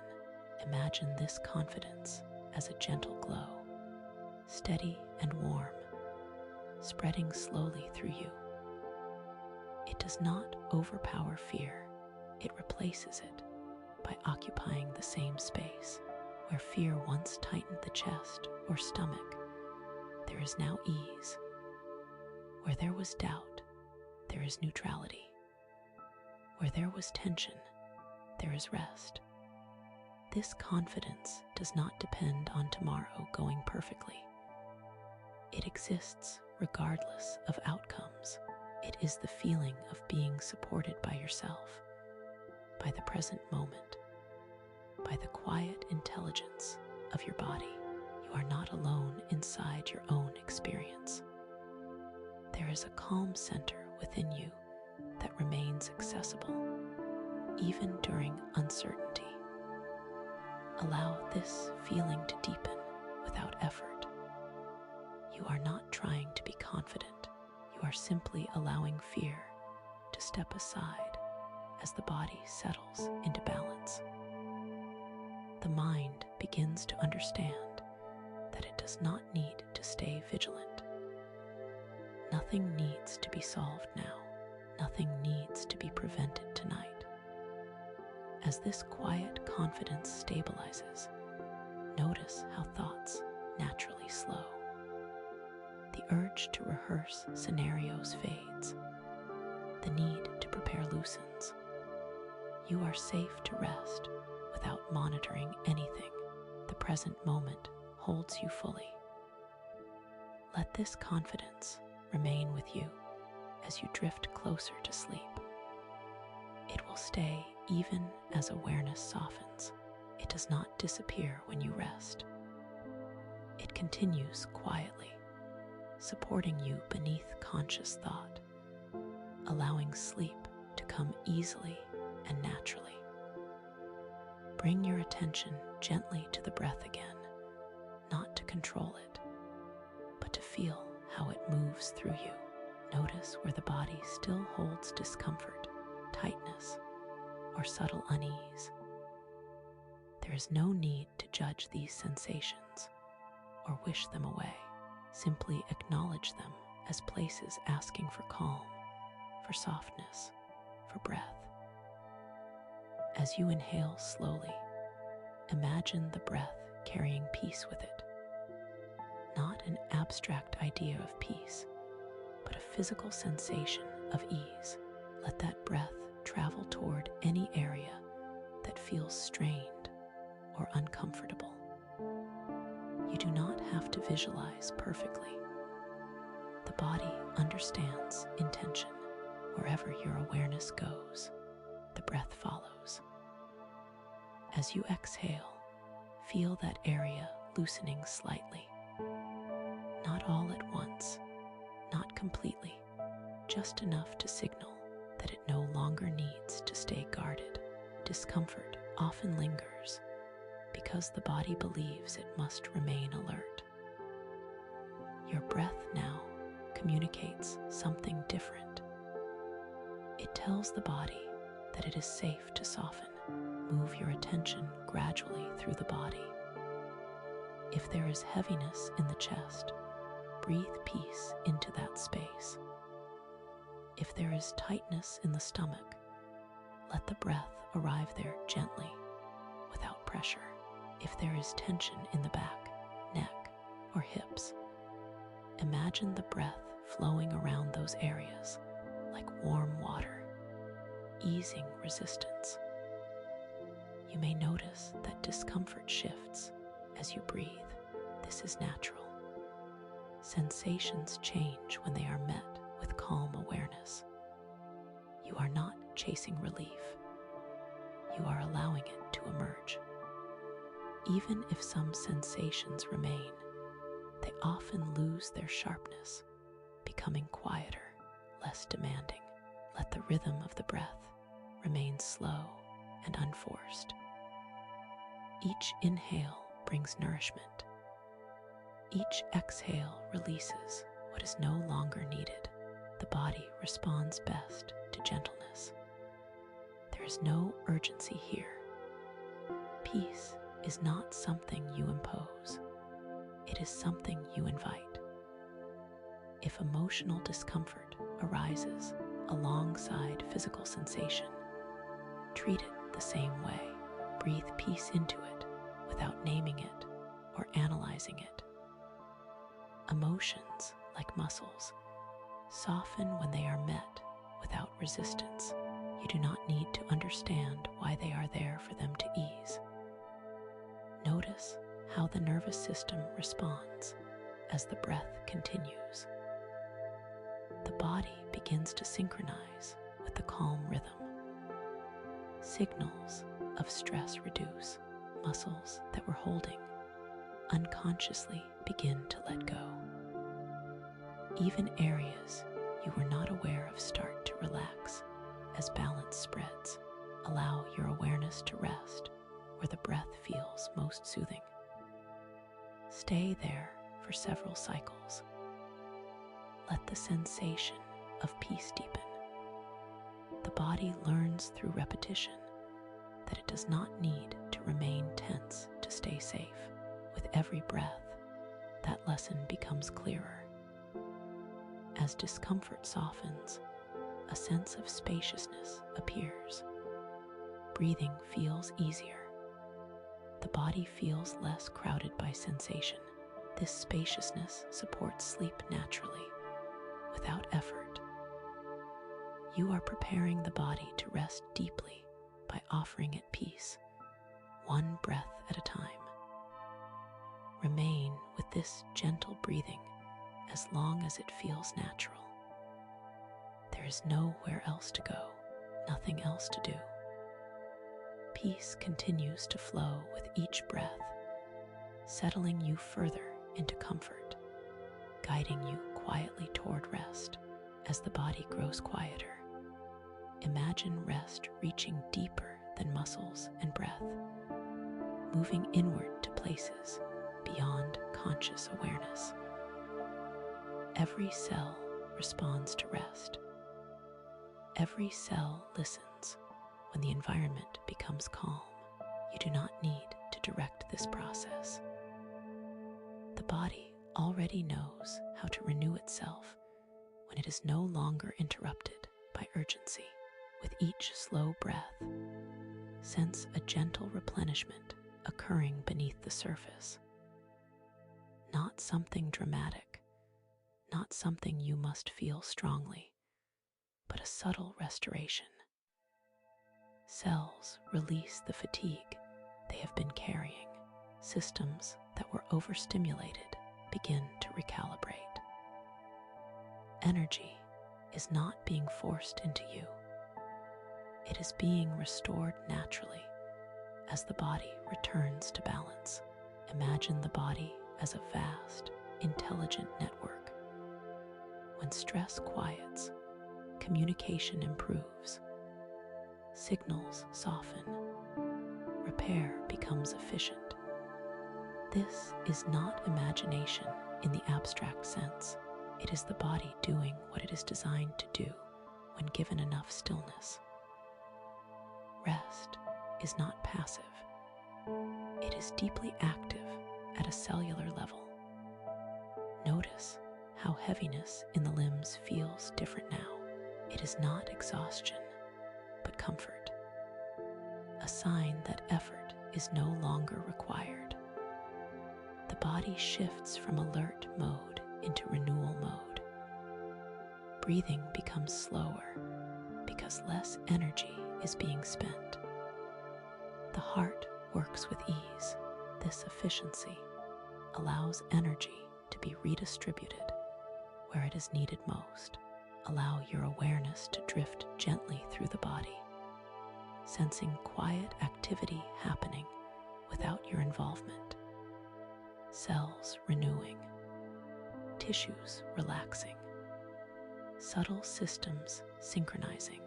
Imagine this confidence as a gentle glow, steady and warm, spreading slowly through you. It does not overpower fear. It replaces it by occupying the same space. Where fear once tightened the chest or stomach, there is now ease. Where there was doubt, there is neutrality. Where there was tension, there is rest. This confidence does not depend on tomorrow going perfectly. It exists regardless of outcomes. It is the feeling of being supported by yourself, by the present moment, by the quiet intelligence of your body. You are not alone inside your own experience. There is a calm center within you that remains accessible, even during uncertainty. Allow this feeling to deepen without effort. You are not trying to be confident. You are simply allowing fear to step aside as the body settles into balance. The mind begins to understand that it does not need to stay vigilant. Nothing needs to be solved now. Nothing needs to be prevented tonight. As this quiet confidence stabilizes, notice how thoughts naturally slow. The urge to rehearse scenarios fades. The need to prepare loosens. You are safe to rest without monitoring anything. The present moment holds you fully. Let this confidence remain with you as you drift closer to sleep. It will stay even as awareness softens. It does not disappear when you rest. It continues quietly, supporting you beneath conscious thought, allowing sleep to come easily and naturally. Bring your attention gently to the breath again. not to control it, but to feel how it moves through you. Notice where the body still holds discomfort, tightness, or subtle unease. There is no need to judge these sensations or wish them away. Simply acknowledge them as places asking for calm, for softness, for breath. As you inhale slowly, imagine the breath carrying peace with it. Not an abstract idea of peace, but a physical sensation of ease. Let that breath travel toward any area that feels strained or uncomfortable. You do not have to visualize perfectly. The body understands intention. Wherever your awareness goes, the breath follows. As you exhale, feel that area loosening slightly. Not all at once, not completely, just enough to signal that it no longer needs to stay guarded. Discomfort often lingers because the body believes it must remain alert. Your breath now communicates something different. It tells the body that it is safe to soften. Move your attention gradually through the body. If there is heaviness in the chest, breathe peace into that space. If there is tightness in the stomach, let the breath arrive there gently, without pressure. If there is tension in the back, neck, or hips, imagine the breath flowing around those areas like warm water, easing resistance. You may notice that discomfort shifts as you breathe. This is natural. Sensations change when they are met with calm awareness. You are not chasing relief. You are allowing it to emerge. Even if some sensations remain, they often lose their sharpness, becoming quieter, less demanding. Let the rhythm of the breath remain slow and unforced. Each inhale brings nourishment. Each exhale releases what is no longer needed. The body responds best to gentleness. There is no urgency here. Peace is not something you impose. It is something you invite. If emotional discomfort arises alongside physical sensation, treat it the same way. Breathe peace into it without naming it or analyzing it. Emotions, like muscles, soften when they are met without resistance. You do not need to understand why they are there for them to ease. Notice how the nervous system responds as the breath continues. The body begins to synchronize with the calm rhythm. Signals of stress reduce. Muscles that were holding unconsciously begin to let go. Even areas you were not aware of start to relax as balance spreads. Allow your awareness to rest where the breath feels most soothing. Stay there for several cycles. Let the sensation of peace deepen. The body learns through repetition that it does not need to remain tense to stay safe. With every breath, that lesson becomes clearer. As discomfort softens, a sense of spaciousness appears. Breathing feels easier. The body feels less crowded by sensation. This spaciousness supports sleep naturally, without effort. You are preparing the body to rest deeply by offering it peace, one breath at a time. Remain with this gentle breathing as long as it feels natural. There is nowhere else to go, nothing else to do. Peace continues to flow with each breath, settling you further into comfort, guiding you quietly toward rest. As the body grows quieter, imagine rest reaching deeper than muscles and breath, moving inward to places beyond conscious awareness. Every cell responds to rest. Every cell listens when the environment becomes calm. You do not need to direct this process. The body already knows how to renew itself when it is no longer interrupted by urgency. With each slow breath, sense a gentle replenishment occurring beneath the surface. Not something dramatic, not something you must feel strongly, but a subtle restoration. Cells release the fatigue they have been carrying. Systems that were overstimulated begin to recalibrate. Energy is not being forced into you. It is being restored naturally as the body returns to balance. Imagine the body as a vast, intelligent network. When stress quiets, communication improves, signals soften, repair becomes efficient. This is not imagination in the abstract sense. It is the body doing what it is designed to do when given enough stillness. Rest is not passive. It is deeply active at a cellular level. Notice how heaviness in the limbs feels different now. It is not exhaustion, but comfort. A sign that effort is no longer required. The body shifts from alert mode into renewal mode. Breathing becomes slower because less energy is being spent. The heart works with ease. This efficiency allows energy to be redistributed where it is needed most. Allow your awareness to drift gently through the body, sensing quiet activity happening without your involvement. Cells renewing, tissues relaxing, subtle systems synchronizing.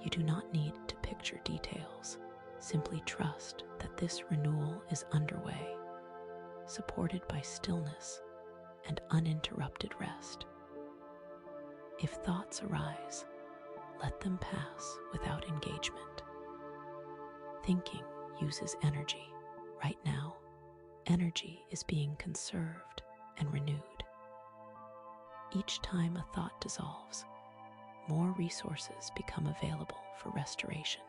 You do not need to picture details. Simply trust that this renewal is underway, supported by stillness and uninterrupted rest. If thoughts arise, let them pass without engagement. Thinking uses energy. Right now, energy is being conserved and renewed. Each time a thought dissolves, more resources become available for restoration.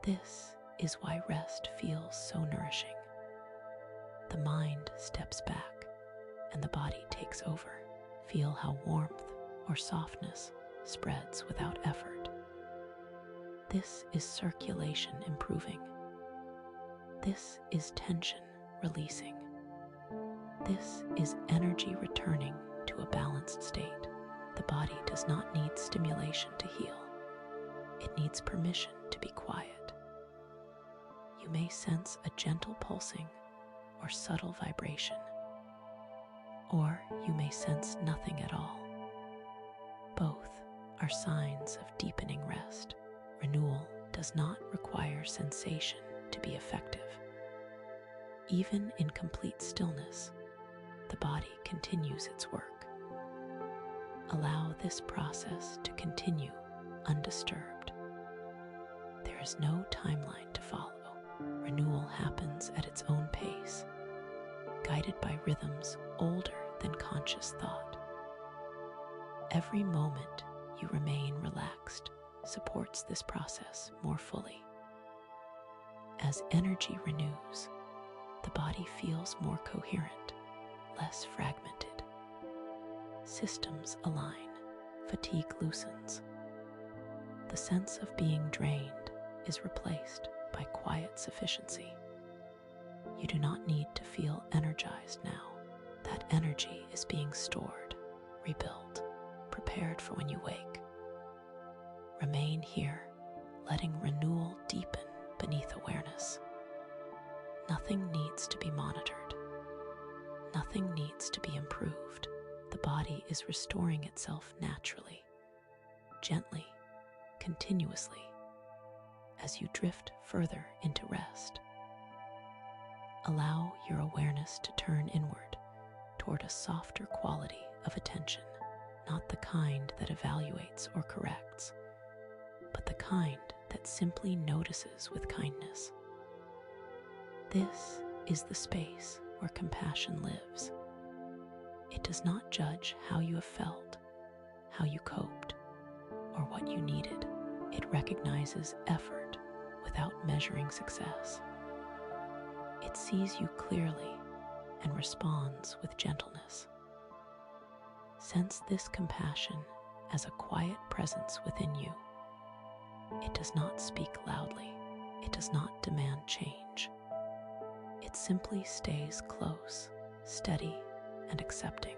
This is why rest feels so nourishing. The mind steps back and the body takes over. Feel how warmth or softness spreads without effort. This is circulation improving. This is tension releasing. This is energy returning to a balanced state. The body does not need stimulation to heal. It needs permission to be quiet. You may sense a gentle pulsing or subtle vibration, or you may sense nothing at all. Both are signs of deepening rest. Renewal does not require sensation to be effective. Even in complete stillness, the body continues its work. Allow this process to continue undisturbed. There is no timeline to follow. Renewal happens at its own pace, guided by rhythms older than conscious thought. Every moment you remain relaxed supports this process more fully. As energy renews, the body feels more coherent, less fragmented. Systems align, fatigue loosens. The sense of being drained is replaced by quiet sufficiency. You do not need to feel energized now. That energy is being stored, rebuilt, prepared for when you wake. Remain here, letting renewal deepen beneath awareness. Nothing needs to be monitored. Nothing needs to be improved. The body is restoring itself naturally, gently, continuously, as you drift further into rest. Allow your awareness to turn inward toward a softer quality of attention, not the kind that evaluates or corrects, but the kind that simply notices with kindness. This is the space where compassion lives. It does not judge how you have felt, how you coped, or what you needed. It recognizes effort without measuring success. It sees you clearly and responds with gentleness. Sense this compassion as a quiet presence within you. It does not speak loudly. It does not demand change. It simply stays close, steady, and accepting.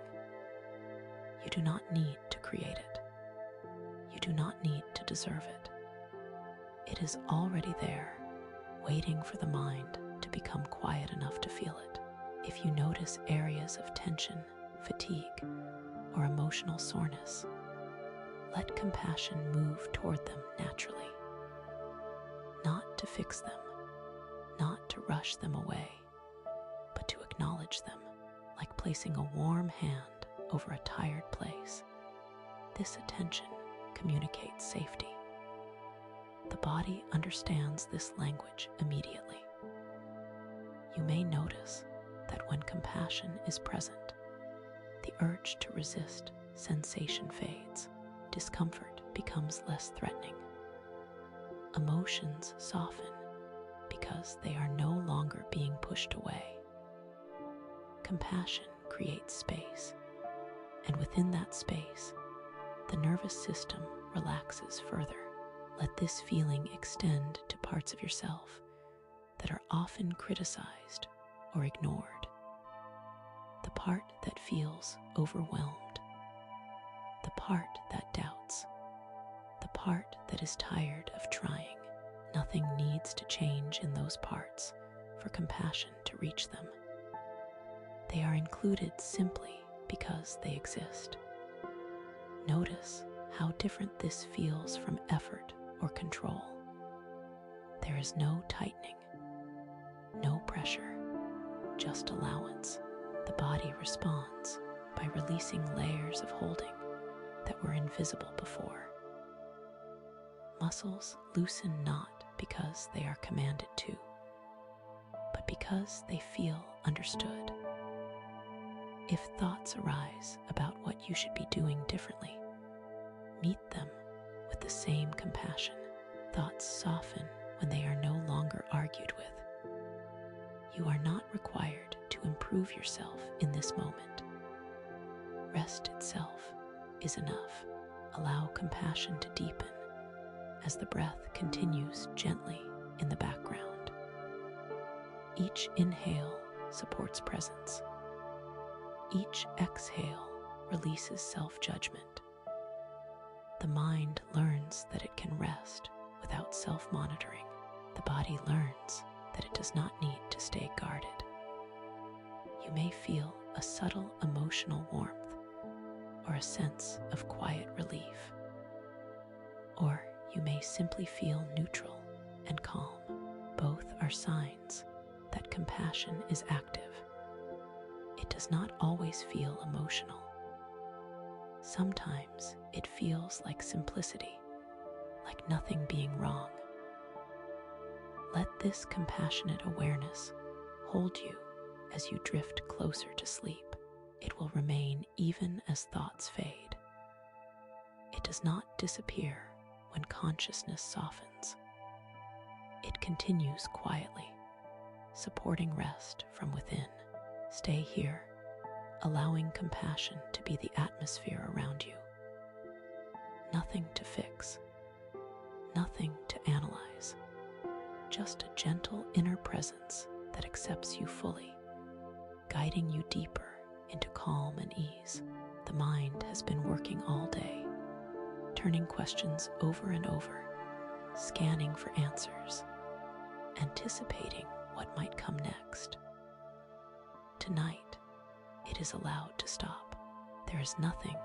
You do not need to create it. You do not need to deserve it. It is already there, waiting for the mind to become quiet enough to feel it. If you notice areas of tension, fatigue, or emotional soreness, let compassion move toward them naturally. Not to fix them, not to rush them away, but to acknowledge them, like placing a warm hand over a tired place. This attention communicates safety. The body understands this language immediately. You may notice that when compassion is present, the urge to resist sensation fades. Discomfort becomes less threatening. Emotions soften because they are no longer being pushed away. Compassion creates space, and within that space, the nervous system relaxes further. Let this feeling extend to parts of yourself that are often criticized or ignored. The part that feels overwhelmed, the part that doubts, the part that is tired of trying. Nothing needs to change in those parts for compassion to reach them. They are included simply because they exist. Notice how different this feels from effort or control. There is no tightening, no pressure, just allowance. The body responds by releasing layers of holding that were invisible before. Muscles loosen not because they are commanded to, but because they feel understood. If thoughts arise about what you should be doing differently, meet them with the same compassion. Thoughts soften when they are no longer argued with. You are not required to improve yourself in this moment. Rest itself is enough. Allow compassion to deepen as the breath continues gently in the background. Each inhale supports presence. Each exhale releases self-judgment. The mind learns that it can rest without self-monitoring. The body learns that it does not need to stay guarded. You may feel a subtle emotional warmth or a sense of quiet relief. Or you may simply feel neutral and calm. Both are signs that compassion is active. It does not always feel emotional. Sometimes it feels like simplicity, like nothing being wrong. Let this compassionate awareness hold you as you drift closer to sleep. It will remain even as thoughts fade. It does not disappear when consciousness softens. It continues quietly, supporting rest from within. Stay here, allowing compassion to be the atmosphere around you. Nothing to fix, nothing to analyze, just a gentle inner presence that accepts you fully, guiding you deeper into calm and ease. The mind has been working all day, turning questions over and over, scanning for answers, anticipating what might come next. Tonight, it is allowed to stop. There is nothing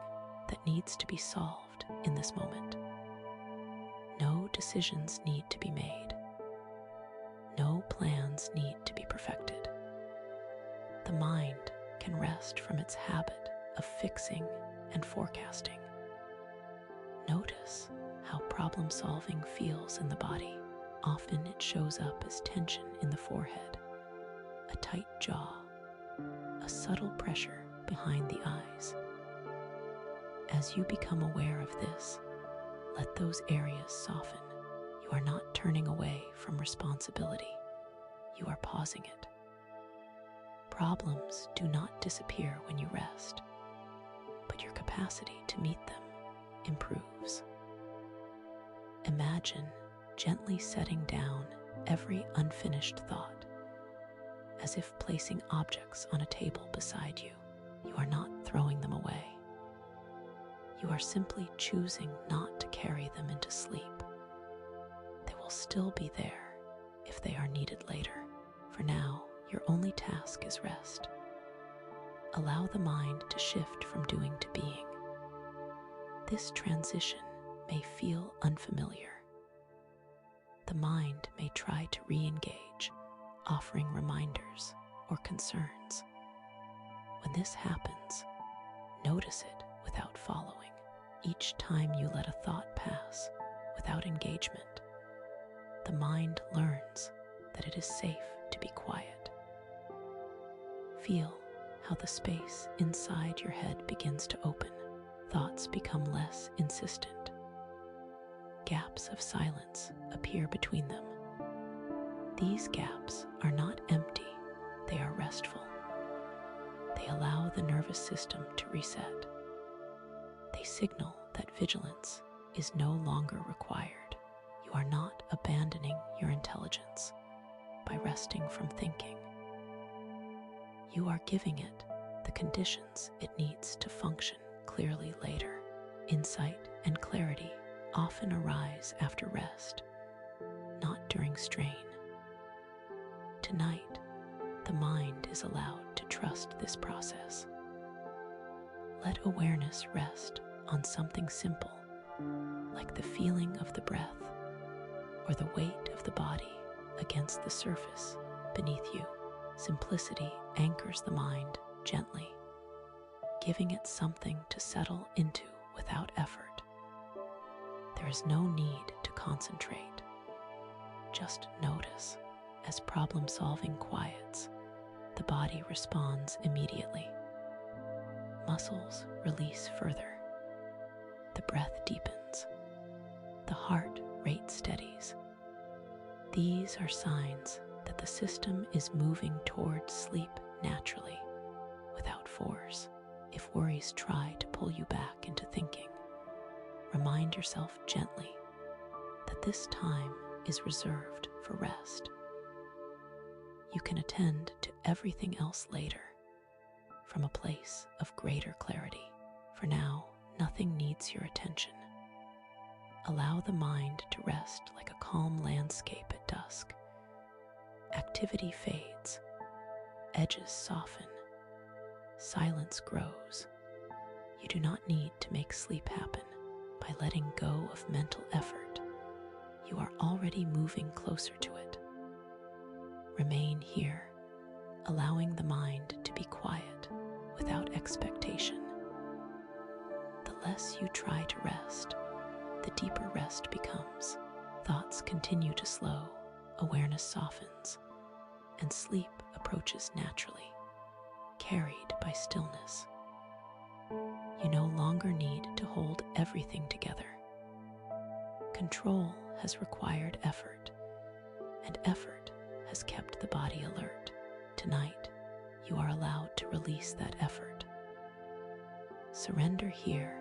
that needs to be solved in this moment. No decisions need to be made. No plans need to be perfected. the mind can rest from its habit of fixing and forecasting. Notice how problem-solving feels in the body. Often it shows up as tension in the forehead, a tight jaw, a subtle pressure behind the eyes. As you become aware of this, let those areas soften. You are not turning away from responsibility. You are pausing it. Problems do not disappear when you rest, but your capacity to meet them improves. Imagine gently setting down every unfinished thought, as if placing objects on a table beside you. You are not throwing them away. You are simply choosing not to carry them into sleep. They will still be there if they are needed later. For now, your only task is rest. Allow the mind to shift from doing to being. This transition may feel unfamiliar. The mind may try to re-engage, offering reminders or concerns. When this happens, notice it without following. Each time you let a thought pass without engagement, the mind learns that it is safe to be quiet. Feel how the space inside your head begins to open. Thoughts become less insistent. Gaps of silence appear between them. These gaps are not empty, they are restful. They allow the nervous system to reset. They signal that vigilance is no longer required. You are not abandoning your intelligence by resting from thinking. You are giving it the conditions it needs to function clearly later. Insight and clarity often arise after rest, not during strain. Tonight, the mind is allowed to trust this process. Let awareness rest on something simple, like the feeling of the breath or the weight of the body against the surface beneath you. Simplicity anchors the mind gently, giving it something to settle into without effort. There is no need to concentrate. Just notice. As problem-solving quiets, the body responds immediately. Muscles release further. The breath deepens. The heart rate steadies. These are signs that the system is moving toward sleep naturally, without force. If worries try to pull you back into thinking, remind yourself gently that this time is reserved for rest. You can attend to everything else later, from a place of greater clarity. For now, nothing needs your attention. Allow the mind to rest like a calm landscape at dusk. Activity fades, edges soften, silence grows. You do not need to make sleep happen by letting go of mental effort. You are already moving closer to it. Remain here, allowing the mind to be quiet without expectation. The less you try to rest, the deeper rest becomes. Thoughts continue to slow, awareness softens, and sleep approaches naturally, carried by stillness. You no longer need to hold everything together. Control has required effort, and effort has kept the body alert. Tonight, you are allowed to release that effort. Surrender here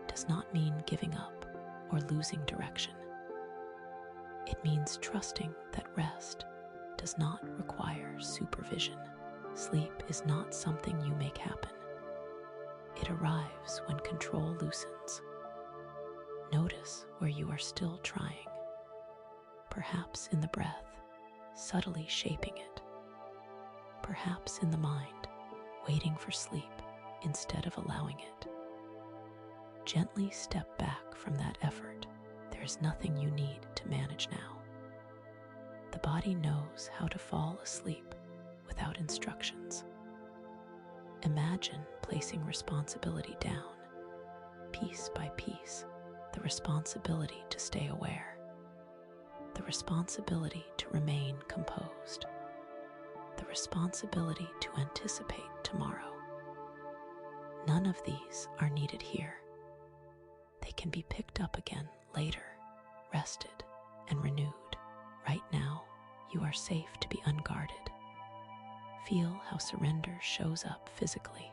does not mean giving up or losing direction. It means trusting that rest does not require supervision. Sleep is not something you make happen. It arrives when control loosens. Notice where you are still trying, perhaps in the breath, subtly shaping it, perhaps in the mind, waiting for sleep instead of allowing it. Gently step back from that effort. There is nothing you need to manage now. The body knows how to fall asleep without instructions. Imagine placing responsibility down, piece by piece, the responsibility to stay aware, the responsibility to remain composed, the responsibility to anticipate tomorrow. None of these are needed here. They can be picked up again later, rested and renewed. Right now, you are safe to be unguarded. Feel how surrender shows up physically.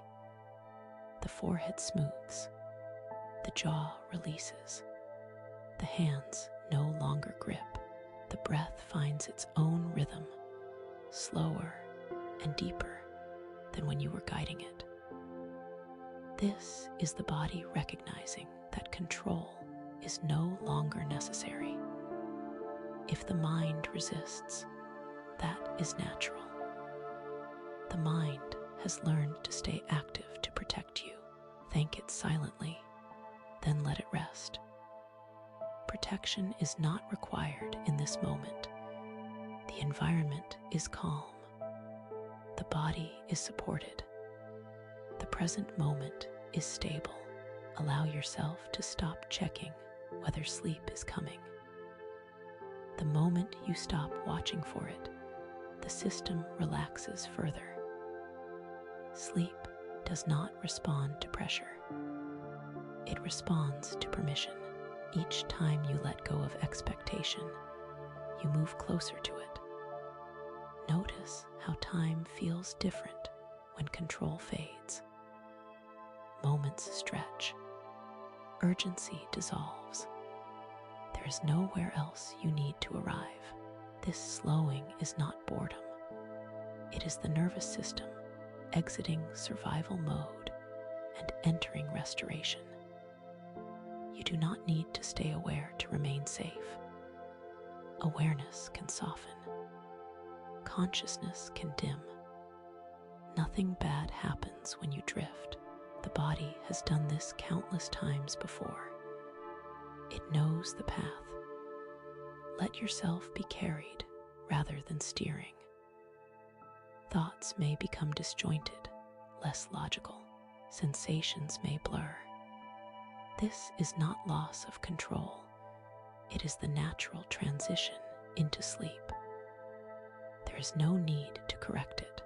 The forehead smooths, the jaw releases, the hands no longer grip. The breath finds its own rhythm, slower and deeper than when you were guiding it. This is the body recognizing that control is no longer necessary. If the mind resists, that is natural. The mind has learned to stay active to protect you. Thank it silently, then let it rest. Protection is not required in this moment. The environment is calm. The body is supported. The present moment is stable. Allow yourself to stop checking whether sleep is coming. The moment you stop watching for it, the system relaxes further. Sleep does not respond to pressure. It responds to permission. Each time you let go of expectation, you move closer to it. Notice how time feels different when control fades. Moments stretch. Urgency dissolves. There is nowhere else you need to arrive. This slowing is not boredom. It is the nervous system exiting survival mode and entering restoration. You do not need to stay aware to remain safe. Awareness can soften. Consciousness can dim. Nothing bad happens when you drift. The body has done this countless times before. It knows the path. Let yourself be carried rather than steering. Thoughts may become disjointed, less logical. Sensations may blur. This is not loss of control. It is the natural transition into sleep. There is no need to correct it.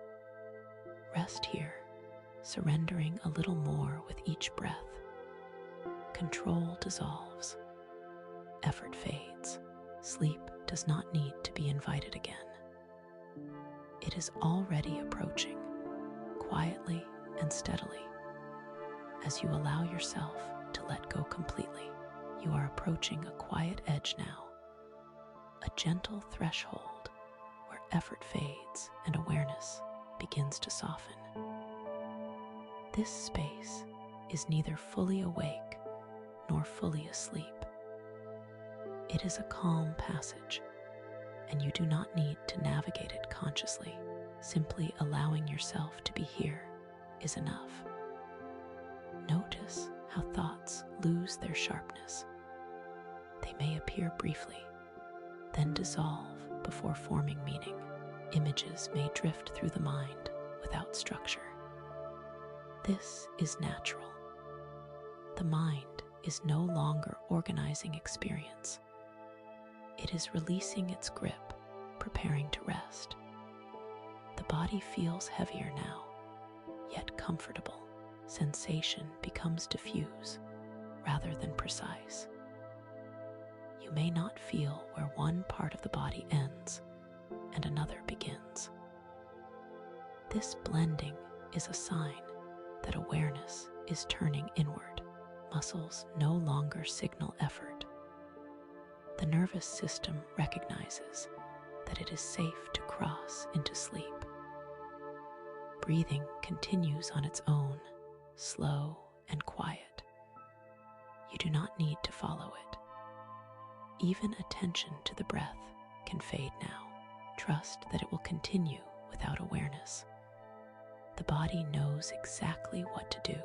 Rest here, surrendering a little more with each breath. Control dissolves. Effort fades. Sleep does not need to be invited again. It is already approaching, quietly and steadily. As you allow yourself to let go completely, you are approaching a quiet edge now, a gentle threshold where effort fades and awareness begins to soften. This space is neither fully awake nor fully asleep. It is a calm passage, and you do not need to navigate it consciously. Simply allowing yourself to be here is enough. Notice how thoughts lose their sharpness. They may appear briefly, then dissolve before forming meaning. Images may drift through the mind without structure. This is natural. The mind is no longer organizing experience. It is releasing its grip, preparing to rest. The body feels heavier now, yet comfortable. Sensation becomes diffuse rather than precise. You may not feel where one part of the body ends and another begins. This blending is a sign that awareness is turning inward. Muscles no longer signal effort. The nervous system recognizes that it is safe to cross into sleep. Breathing continues on its own, slow and quiet. You do not need to follow it. Even attention to the breath can fade now. Trust that it will continue without awareness. The body knows exactly what to do.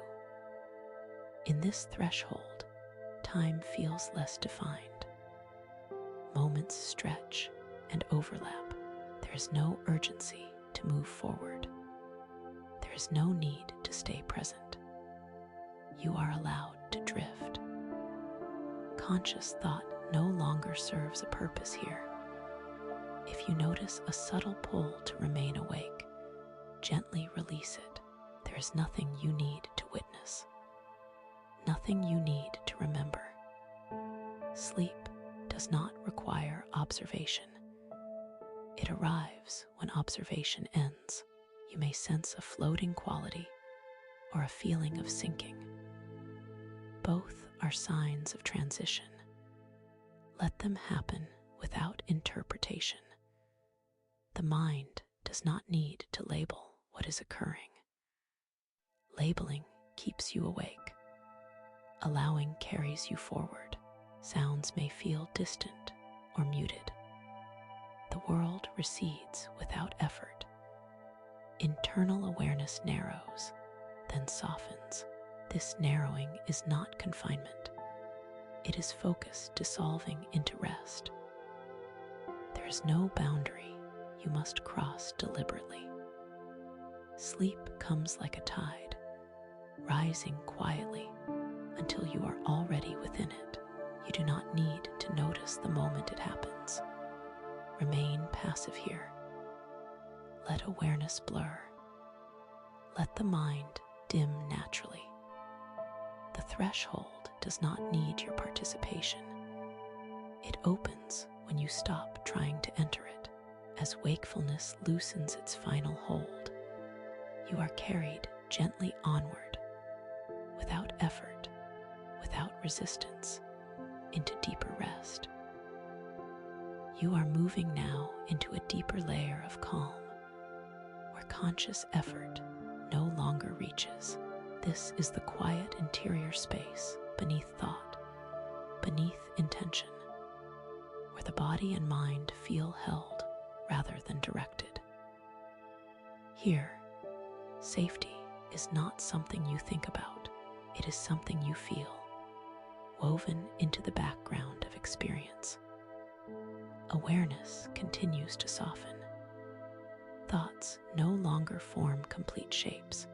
In this threshold, time feels less defined. Moments stretch and overlap. There is no urgency to move forward. There is no need to stay present. You are allowed to drift. Conscious thought no longer serves a purpose here. If you notice a subtle pull to remain awake, gently release it. There is nothing you need to witness, nothing you need to remember. Sleep does not require observation. It arrives when observation ends. You may sense a floating quality or a feeling of sinking. Both are signs of transition. Let them happen without interpretation. The mind does not need to label what is occurring. Labeling keeps you awake. Allowing carries you forward. Sounds may feel distant or muted. The world recedes without effort. Internal awareness narrows, then softens. This narrowing is not confinement. It is focus dissolving into rest. There is no boundary you must cross deliberately. Sleep comes like a tide, rising quietly until you are already within it. You do not need to notice the moment it happens. Remain passive here. Let awareness blur. Let the mind dim naturally. The threshold does not need your participation. It opens when you stop trying to enter it. As wakefulness loosens its final hold, you are carried gently onward, without effort, without resistance, into deeper rest. You are moving now into a deeper layer of calm, where conscious effort no longer reaches. This is the quiet interior space beneath thought, beneath intention, where the body and mind feel held rather than directed. Here, safety is not something you think about. It is something you feel, woven into the background of experience. Awareness continues to soften. Thoughts no longer form complete shapes.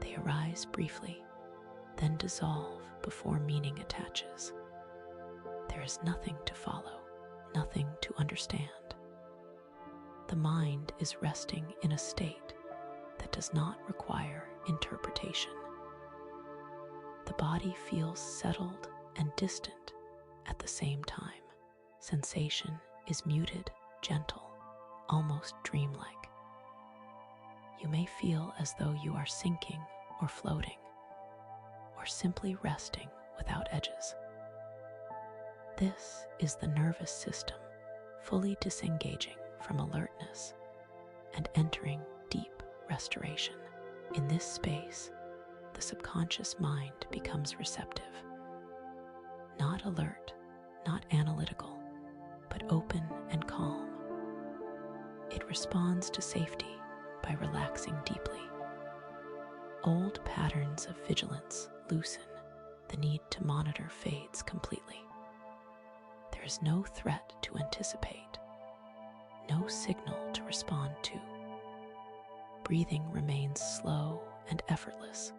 They arise briefly, then dissolve before meaning attaches. There is nothing to follow, nothing to understand. The mind is resting in a state that does not require interpretation. The body feels settled and distant at the same time. Sensation is muted, gentle, almost dreamlike. You may feel as though you are sinking or floating, or simply resting without edges. This is the nervous system fully disengaging from alertness and entering deep restoration. In this space, the subconscious mind becomes receptive, not alert, not analytical, but open and calm. It responds to safety by relaxing deeply. Old patterns of vigilance loosen. The need to monitor fades completely. There is no threat to anticipate, no signal to respond to. Breathing remains slow and effortless,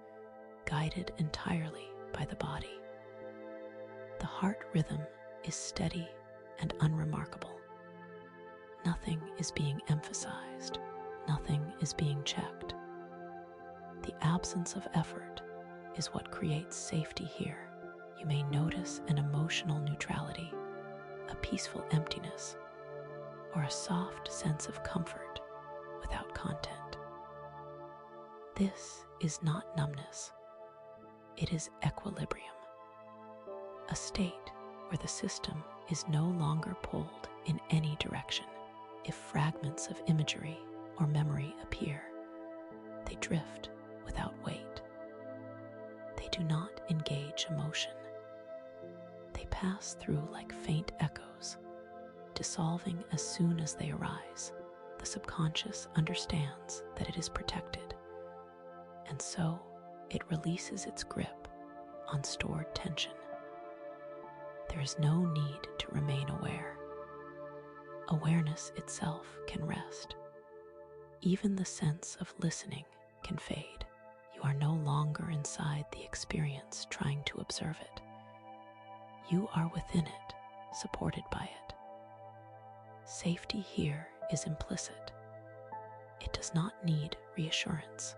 guided entirely by the body. The heart rhythm is steady and unremarkable. Nothing is being emphasized, nothing is being checked. The absence of effort is what creates safety here. You may notice an emotional neutrality, a peaceful emptiness, or a soft sense of comfort without content. This is not numbness. It is equilibrium, a state where the system is no longer pulled in any direction. If fragments of imagery or memory appear, they drift without weight. They do not engage emotion. They pass through like faint echoes, dissolving as soon as they arise. The subconscious understands that it is protected, and so it releases its grip on stored tension. There is no need to remain aware. Awareness itself can rest. Even the sense of listening can fade. You are no longer inside the experience trying to observe it. You are within it, supported by it. Safety here is implicit. It does not need reassurance.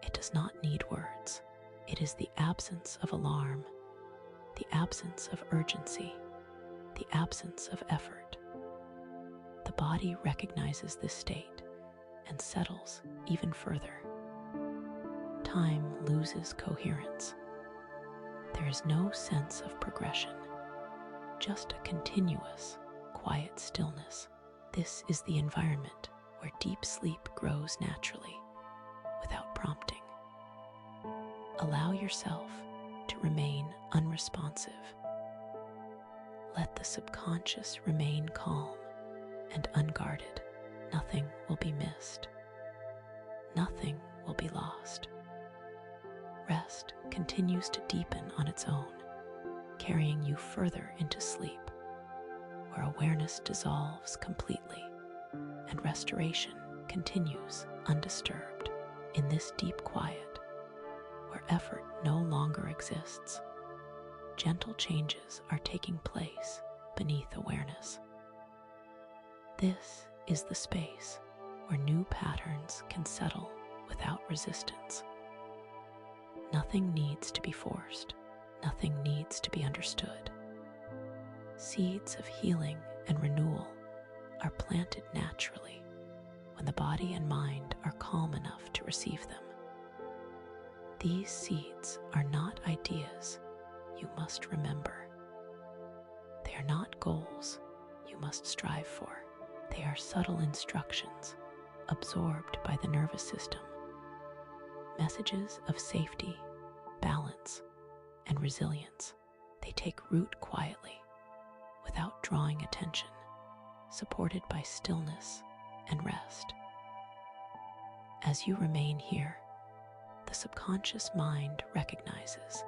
It does not need words. It is the absence of alarm, the absence of urgency, the absence of effort. The body recognizes this state and settles even further. Time loses coherence. There is no sense of progression, just a continuous, quiet stillness. This is the environment where deep sleep grows naturally, without prompting. Allow yourself to remain unresponsive. Let the subconscious remain calm and unguarded. Nothing will be missed. Nothing will be lost. Rest continues to deepen on its own, carrying you further into sleep, where awareness dissolves completely and restoration continues undisturbed. In this deep quiet, where effort no longer exists, gentle changes are taking place beneath awareness. This is the space where new patterns can settle without resistance. Nothing needs to be forced. Nothing needs to be understood. Seeds of healing and renewal are planted naturally when the body and mind are calm enough to receive them. These seeds are not ideas you must remember. They are not goals you must strive for. They are subtle instructions absorbed by the nervous system, messages of safety, balance, and resilience. They take root quietly, without drawing attention, supported by stillness and rest. As you remain here, the subconscious mind recognizes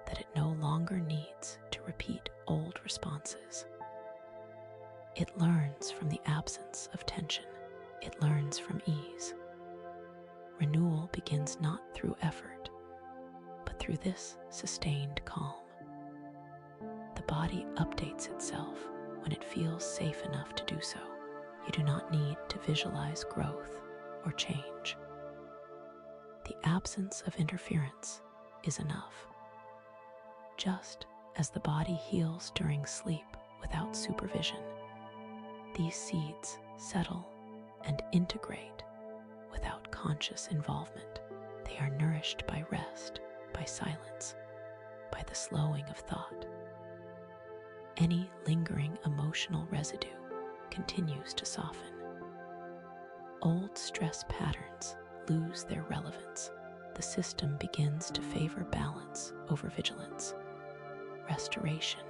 that it no longer needs to repeat old responses. It learns from the absence of tension. It learns from ease. Renewal begins not through effort, but through this sustained calm. The body updates itself when it feels safe enough to do so. You do not need to visualize growth or change. The absence of interference is enough. Just as the body heals during sleep without supervision, these seeds settle and integrate without conscious involvement. They are nourished by rest, by silence, by the slowing of thought. Any lingering emotional residue continues to soften. Old stress patterns lose their relevance. The system begins to favor balance over vigilance, restoration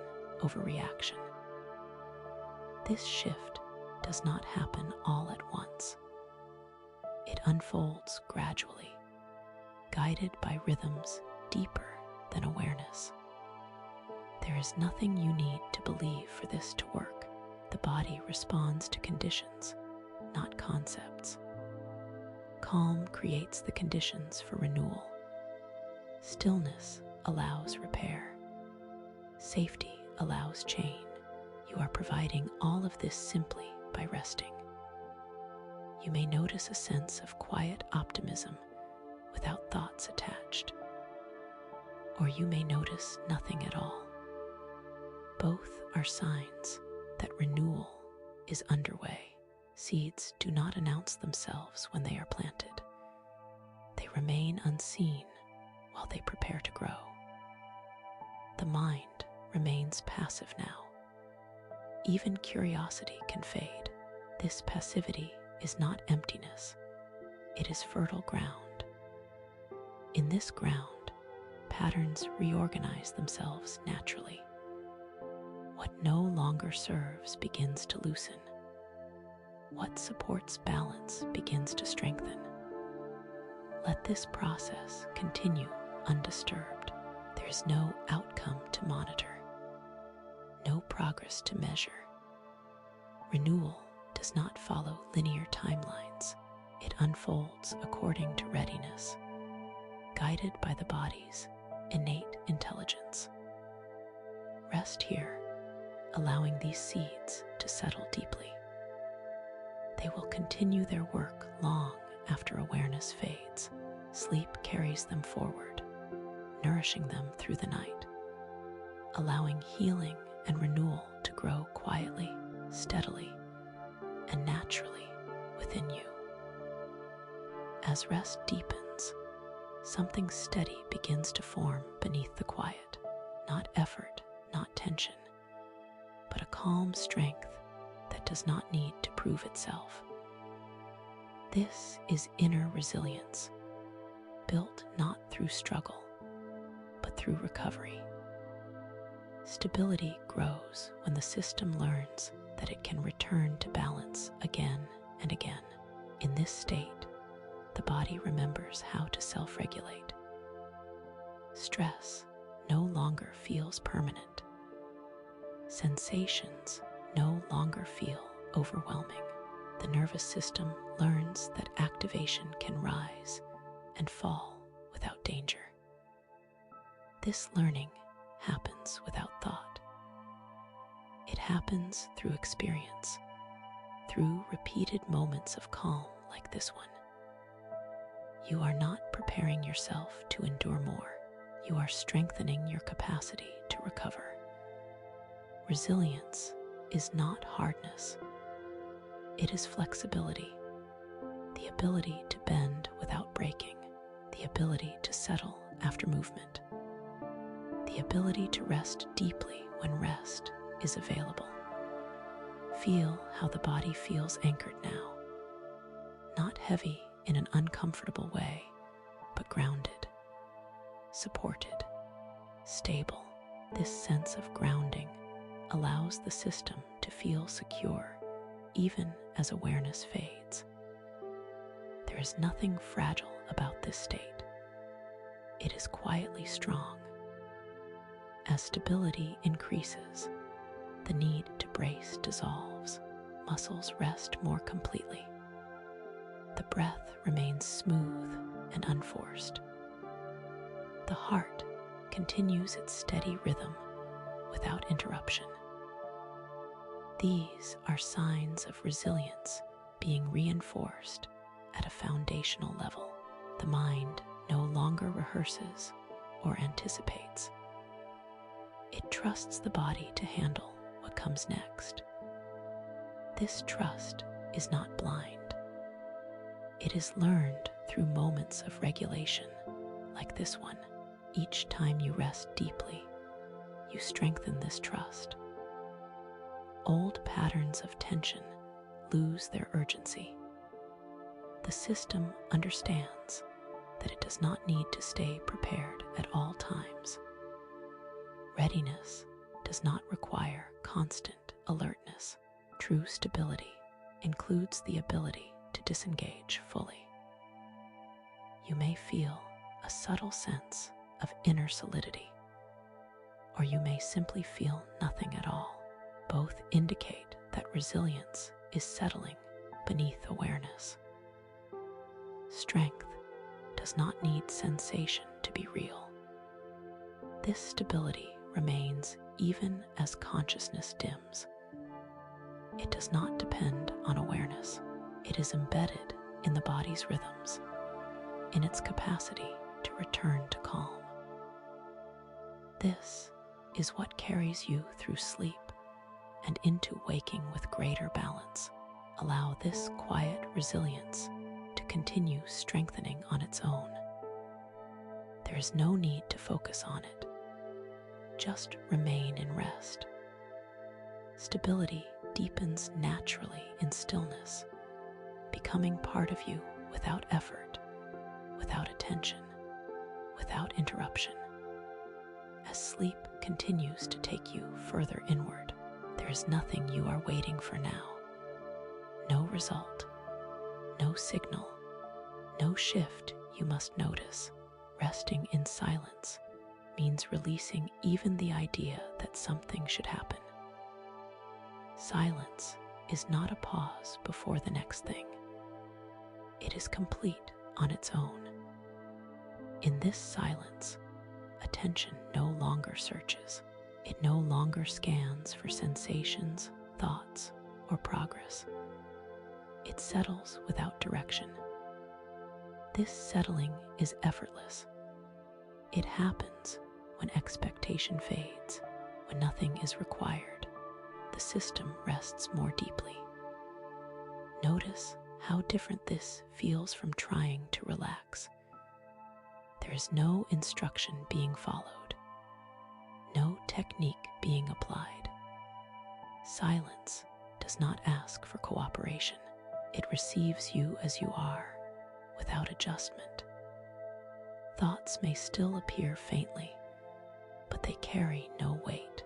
over reaction. This shift does not happen all at once. It unfolds gradually, guided by rhythms deeper than awareness. There is nothing you need to believe for this to work. The body responds to conditions, not concepts. Calm creates the conditions for renewal. Stillness allows repair. Safety allows change. You are providing all of this simply by resting. You may notice a sense of quiet optimism without thoughts attached, or you may notice nothing at all. Both are signs that renewal is underway. Seeds do not announce themselves when they are planted. They remain unseen while they prepare to grow. The mind remains passive now. Even curiosity can fade. This passivity is not emptiness. It is fertile ground. In this ground, patterns reorganize themselves naturally. What no longer serves begins to loosen. What supports balance begins to strengthen. Let this process continue undisturbed. There is no outcome to monitor, no progress to measure. Renewal does not follow linear timelines. it unfolds according to readiness, guided by the body's innate intelligence. Rest here, allowing these seeds to settle deeply. They will continue their work long after awareness fades. Sleep carries them forward, nourishing them through the night, allowing healing and renewal to grow quietly, steadily, and naturally within you. As rest deepens, something steady begins to form beneath the quiet, not effort, not tension, but a calm strength that does not need to prove itself. This is inner resilience, built not through struggle, but through recovery. Stability grows when the system learns that it can return to balance again and again. In this state, the body remembers how to self-regulate. Stress no longer feels permanent. Sensations no longer feel overwhelming. The nervous system learns that activation can rise and fall without danger. This learning happens without thought. It happens through experience, through repeated moments of calm like this one. You are not preparing yourself to endure more. You are strengthening your capacity to recover. Resilience is not hardness. It is flexibility, the ability to bend without breaking, the ability to settle after movement, the ability to rest deeply when rest is available. Feel how the body feels anchored now, not heavy in an uncomfortable way, but grounded, supported, stable. This sense of grounding allows the system to feel secure even as awareness fades. There is nothing fragile about this state. It is quietly strong. As stability increases, the need to brace dissolves. Muscles rest more completely. The breath remains smooth and unforced. The heart continues its steady rhythm without interruption. These are signs of resilience being reinforced at a foundational level. The mind no longer rehearses or anticipates. It trusts the body to handle what comes next. This trust is not blind. It is learned through moments of regulation, like this one. Each time you rest deeply, you strengthen this trust. Old patterns of tension lose their urgency. The system understands that it does not need to stay prepared at all times. Readiness does not require constant alertness. True stability includes the ability to disengage fully. You may feel a subtle sense of inner solidity, or you may simply feel nothing at all. Both indicate that resilience is settling beneath awareness. Strength does not need sensation to be real. This stability remains even as consciousness dims. It does not depend on awareness. It is embedded in the body's rhythms, in its capacity to return to calm. This is what carries you through sleep and into waking with greater balance. Allow this quiet resilience to continue strengthening on its own. There is no need to focus on it. Just remain in rest. Stability deepens naturally in stillness, becoming part of you without effort, without attention, without interruption. As sleep continues to take you further inward, there is nothing you are waiting for now. No result, no signal, no shift you must notice. Resting in silence means releasing even the idea that something should happen. Silence is not a pause before the next thing. It is complete on its own. In this silence, attention no longer searches. It no longer scans for sensations, thoughts, or progress. It settles without direction. This settling is effortless. It happens when expectation fades, when nothing is required. The system rests more deeply. Notice how different this feels from trying to relax. There is no instruction being followed, no technique being applied. Silence does not ask for cooperation. It receives you as you are, without adjustment. Thoughts may still appear faintly, but they carry no weight.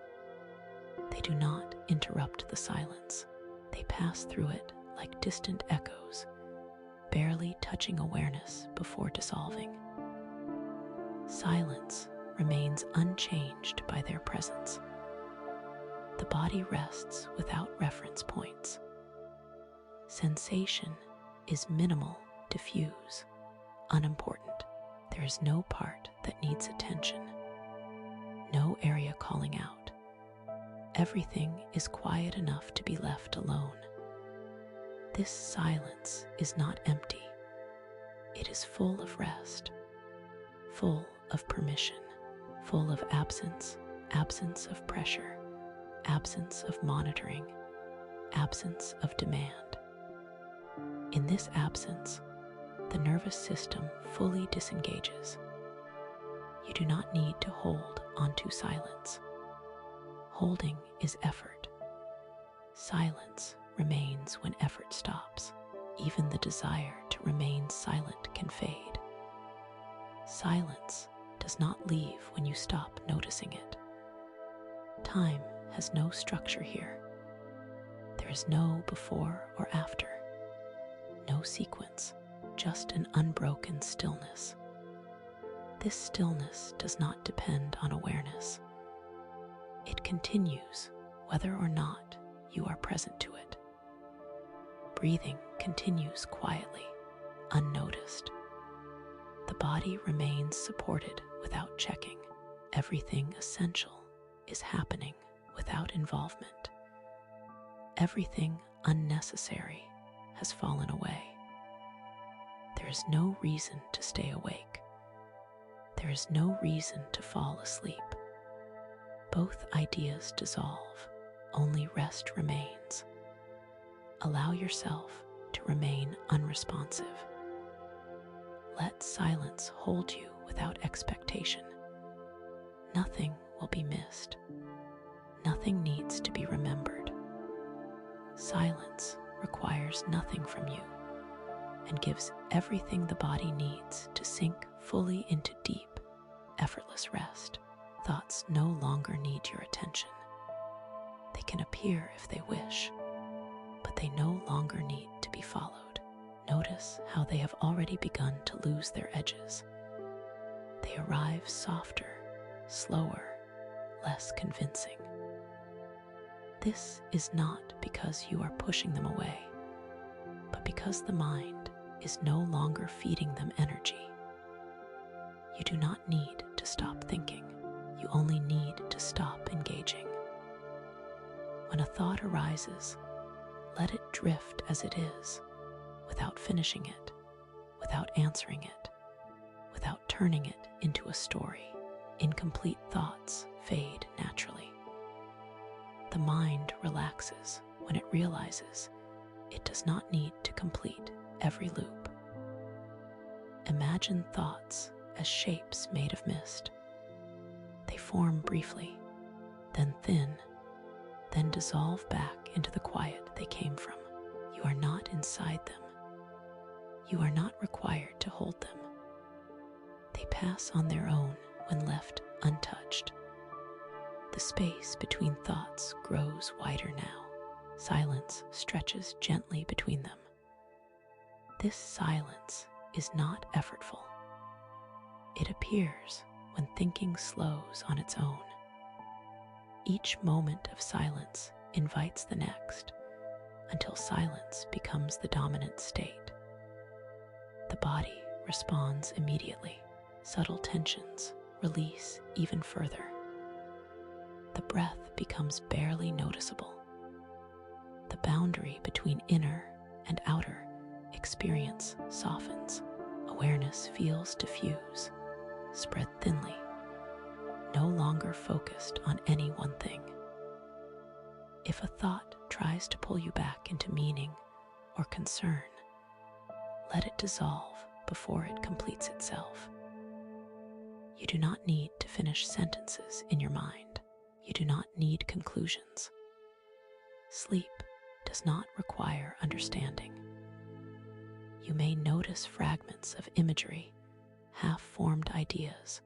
They do not interrupt the silence. They pass through it like distant echoes, barely touching awareness before dissolving. Silence remains unchanged by their presence. The body rests without reference points. Sensation is minimal, diffuse, unimportant. There is no part that needs attention, no area calling out. Everything is quiet enough to be left alone. This silence is not empty. It is full of rest, full of permission, full of absence, absence of pressure, absence of monitoring, absence of demand. In this absence, the nervous system fully disengages. You do not need to hold onto silence. Holding is effort. Silence remains when effort stops. Even the desire to remain silent can fade. Silence does not leave when you stop noticing it. Time has no structure here. There is no before or after, no sequence, just an unbroken stillness. This stillness does not depend on awareness. It continues whether or not you are present to it. Breathing continues quietly, unnoticed. The body remains supported without checking. Everything essential is happening without involvement. Everything unnecessary has fallen away. There is no reason to stay awake. There is no reason to fall asleep. Both ideas dissolve, only rest remains. Allow yourself to remain unresponsive. Let silence hold you without expectation. Nothing will be missed. Nothing needs to be remembered. Silence requires nothing from you and gives everything the body needs to sink fully into deep, effortless rest. Thoughts no longer need your attention. They can appear if they wish, but they no longer need to be followed. Notice how they have already begun to lose their edges. They arrive softer, slower, less convincing. This is not because you are pushing them away, but because the mind is no longer feeding them energy. You do not need to stop thinking. You only need to stop engaging. When a thought arises, let it drift as it is, without finishing it, without answering it, without turning it into a story. Incomplete thoughts fade naturally. The mind relaxes when it realizes it does not need to complete every loop. Imagine thoughts as shapes made of mist. They form briefly, then thin, then dissolve back into the quiet they came from. You are not inside them. You are not required to hold them. They pass on their own when left untouched. The space between thoughts grows wider now. Silence stretches gently between them. This silence is not effortful. It appears when thinking slows on its own. Each moment of silence invites the next until silence becomes the dominant state. The body responds immediately. Subtle tensions release even further. The breath becomes barely noticeable. The boundary between inner and outer experience softens. Awareness feels diffuse, spread thinly, no longer focused on any one thing. If a thought tries to pull you back into meaning or concern, let it dissolve before it completes itself. You do not need to finish sentences in your mind. You do not need conclusions. Sleep does not require understanding. You may notice fragments of imagery, half-formed ideas,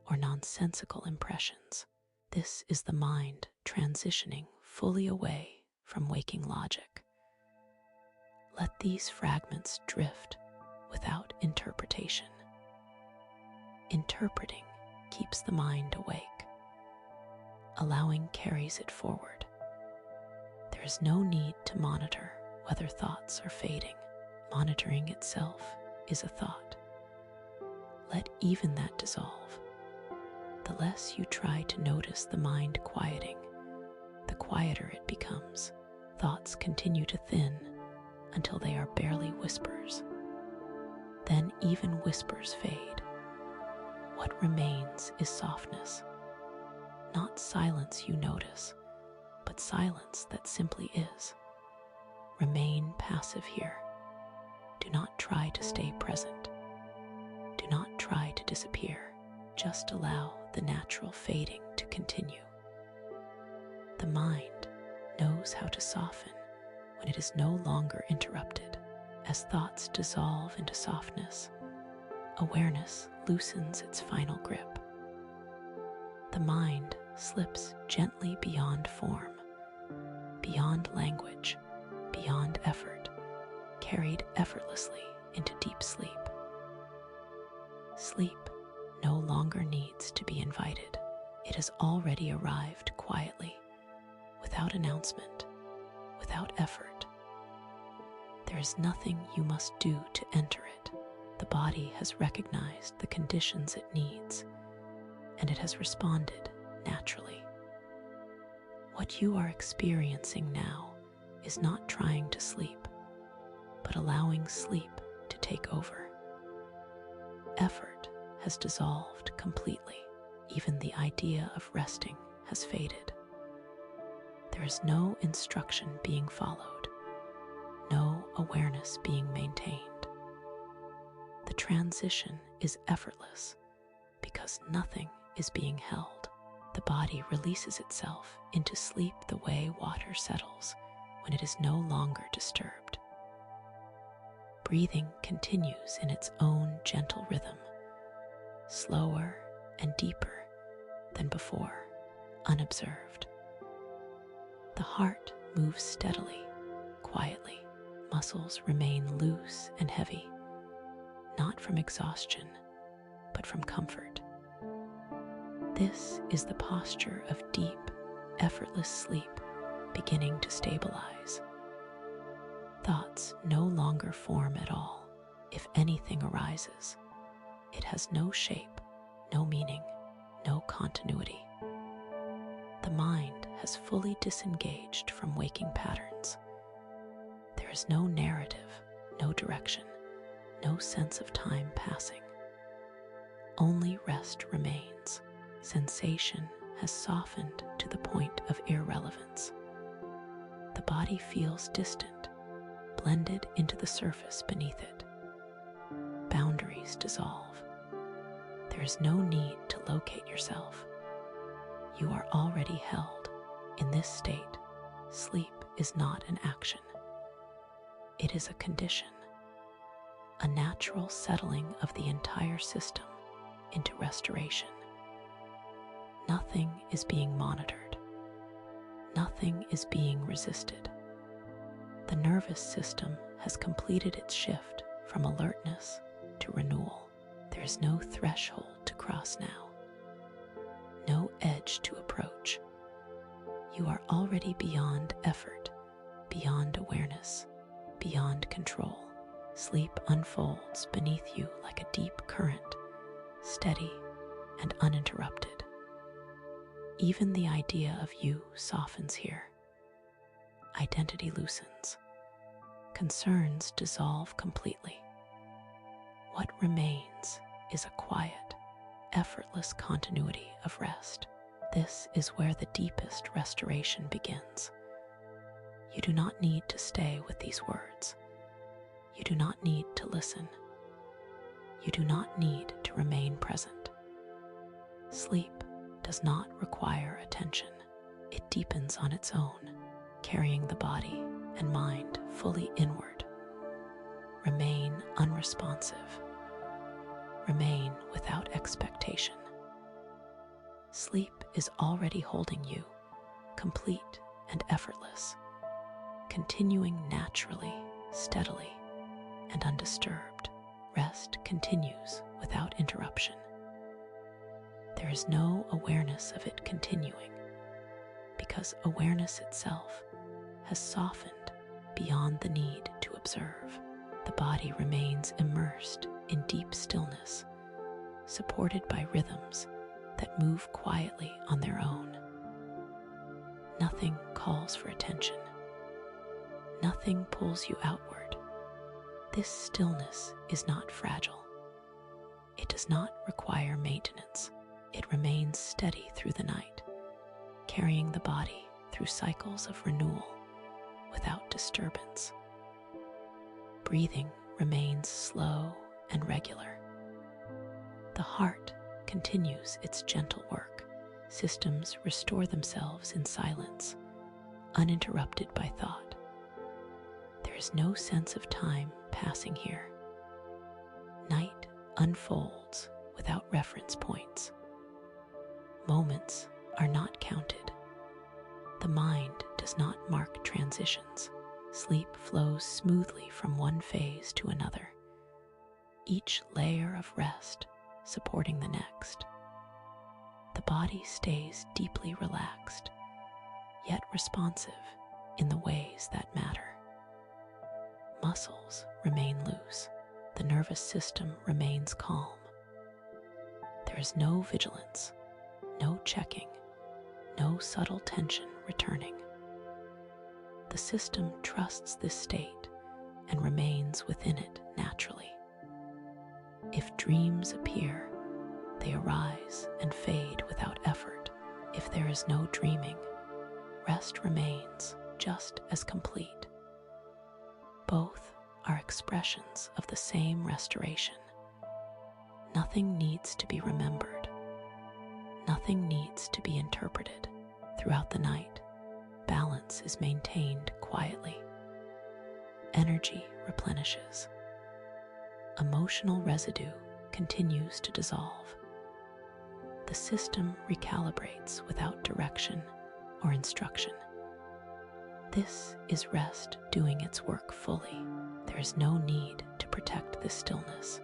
or nonsensical impressions. This is the mind transitioning fully away from waking logic. Let these fragments drift without interpretation. Interpreting keeps the mind awake. Allowing carries it forward. There is no need to monitor whether thoughts are fading. Monitoring itself is a thought. Let even that dissolve. The less you try to notice the mind quieting, the quieter it becomes. Thoughts continue to thin until they are barely whispers. Then even whispers fade. What remains is softness. Not silence you notice, but silence that simply is. Remain passive here. Do not try to stay present. Do not try to disappear. Just allow the natural fading to continue. The mind knows how to soften when it is no longer interrupted. As thoughts dissolve into softness, awareness loosens its final grip. The mind slips gently beyond form, beyond language, beyond effort, carried effortlessly into deep sleep. Sleep no longer needs to be invited. It has already arrived quietly, without announcement, without effort. There is nothing you must do to enter it. The body has recognized the conditions it needs, and it has responded naturally. What you are experiencing now is not trying to sleep, but allowing sleep to take over. Effort has dissolved completely. Even the idea of resting has faded. There is no instruction being followed, no awareness being maintained. The transition is effortless because nothing is being held. The body releases itself into sleep the way water settles when it is no longer disturbed. Breathing continues in its own gentle rhythm, slower and deeper than before, unobserved. The heart moves steadily, quietly. Muscles remain loose and heavy, not from exhaustion, but from comfort. This is the posture of deep, effortless sleep beginning to stabilize. Thoughts no longer form at all. If anything arises, it has no shape, no meaning, no continuity. The mind has fully disengaged from waking patterns. There is no narrative, no direction, no sense of time passing. Only rest remains. Sensation has softened to the point of irrelevance. The body feels distant, blended into the surface beneath it. Boundaries dissolve. There is no need to locate yourself. You are already held. In this state, sleep is not an action. It is a condition, a natural settling of the entire system into restoration. Nothing is being monitored. Nothing is being resisted. The nervous system has completed its shift from alertness to renewal. There is no threshold to cross now, no edge to approach. You are already beyond effort, beyond awareness, beyond control. Sleep unfolds beneath you like a deep current, steady and uninterrupted. Even the idea of you softens here. Identity loosens. Concerns dissolve completely. What remains is a quiet, effortless continuity of rest. This is where the deepest restoration begins. You do not need to stay with these words. You do not need to listen. You do not need to remain present. Sleep does not require attention. It deepens on its own, carrying the body and mind fully inward. Remain unresponsive. Remain without expectation. Sleep is already holding you, complete and effortless, continuing naturally, steadily, and undisturbed. Rest continues without interruption. There is no awareness of it continuing, because awareness itself has softened beyond the need to observe. The body remains immersed in deep stillness, supported by rhythms that move quietly on their own. Nothing calls for attention. Nothing pulls you outward. This stillness is not fragile. It does not require maintenance. It remains steady through the night, carrying the body through cycles of renewal without disturbance. Breathing remains slow and regular. The heart continues its gentle work. Systems restore themselves in silence, uninterrupted by thought. There is no sense of time passing here. Night unfolds without reference points. Moments are not counted. The mind does not mark transitions. Sleep flows smoothly from one phase to another, each layer of rest supporting the next. The body stays deeply relaxed, yet responsive in the ways that matter. Muscles remain loose. The nervous system remains calm. There is no vigilance, no checking, no subtle tension returning. The system trusts this state and remains within it naturally. If dreams appear, they arise and fade without effort. If there is no dreaming, rest remains just as complete. Both are expressions of the same restoration. Nothing needs to be remembered. Nothing needs to be interpreted. Throughout the night, balance is maintained quietly. Energy replenishes. Emotional residue continues to dissolve. The system recalibrates without direction or instruction. This is rest doing its work fully. There is no need to protect this stillness.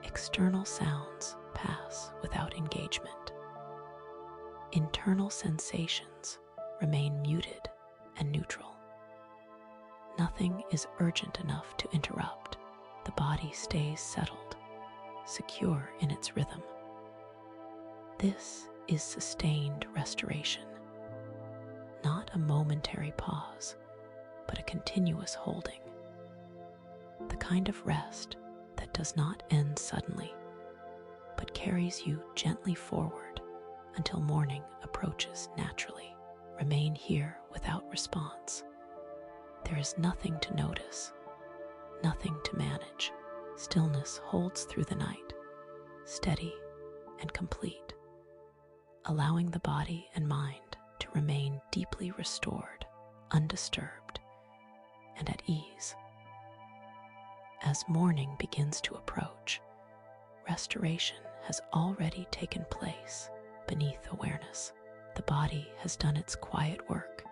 External sounds pass without engagement. Internal sensations remain muted and neutral. Nothing is urgent enough to interrupt. The body stays settled, secure in its rhythm. This is sustained restoration, not a momentary pause, but a continuous holding. The kind of rest that does not end suddenly, but carries you gently forward until morning approaches naturally. Remain here without response. There is nothing to notice, nothing to manage. Stillness holds through the night, steady and complete, allowing the body and mind to remain deeply restored, undisturbed, and at ease. As morning begins to approach, restoration has already taken place beneath awareness. The body has done its quiet work.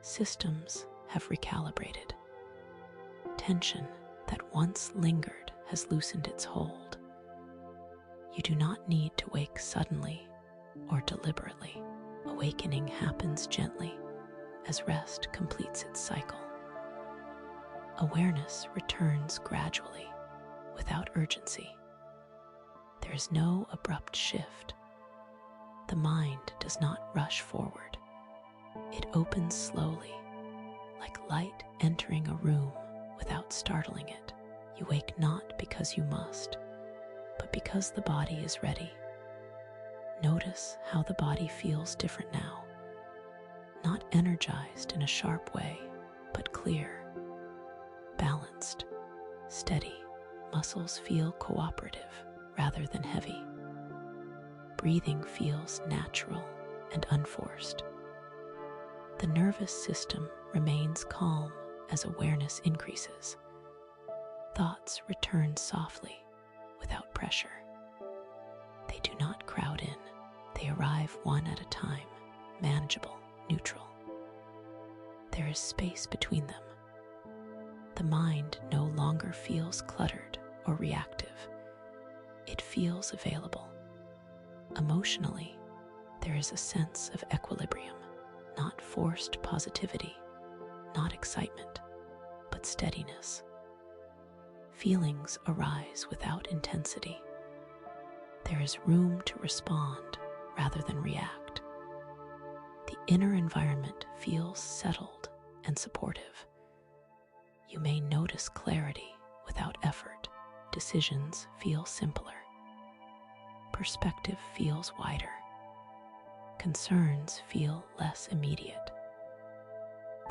Systems have recalibrated. Tension that once lingered has loosened its hold. You do not need to wake suddenly or deliberately. Awakening happens gently as rest completes its cycle. Awareness returns gradually, without urgency. There is no abrupt shift. The mind does not rush forward. It opens slowly, like light entering a room without startling it. You wake not because you must, but because the body is ready. Notice how the body feels different now. Not energized in a sharp way, but clear, balanced, steady. Muscles feel cooperative rather than heavy. Breathing feels natural and unforced. The nervous system remains calm as awareness increases. Thoughts return softly, without pressure. They do not crowd in. They arrive one at a time, manageable, neutral. There is space between them. The mind no longer feels cluttered or reactive. It feels available. Emotionally, there is a sense of equilibrium, not forced positivity, not excitement, but steadiness. Feelings arise without intensity. There is room to respond rather than react. The inner environment feels settled and supportive. You may notice clarity without effort. Decisions feel simpler. Perspective feels wider. Concerns feel less immediate.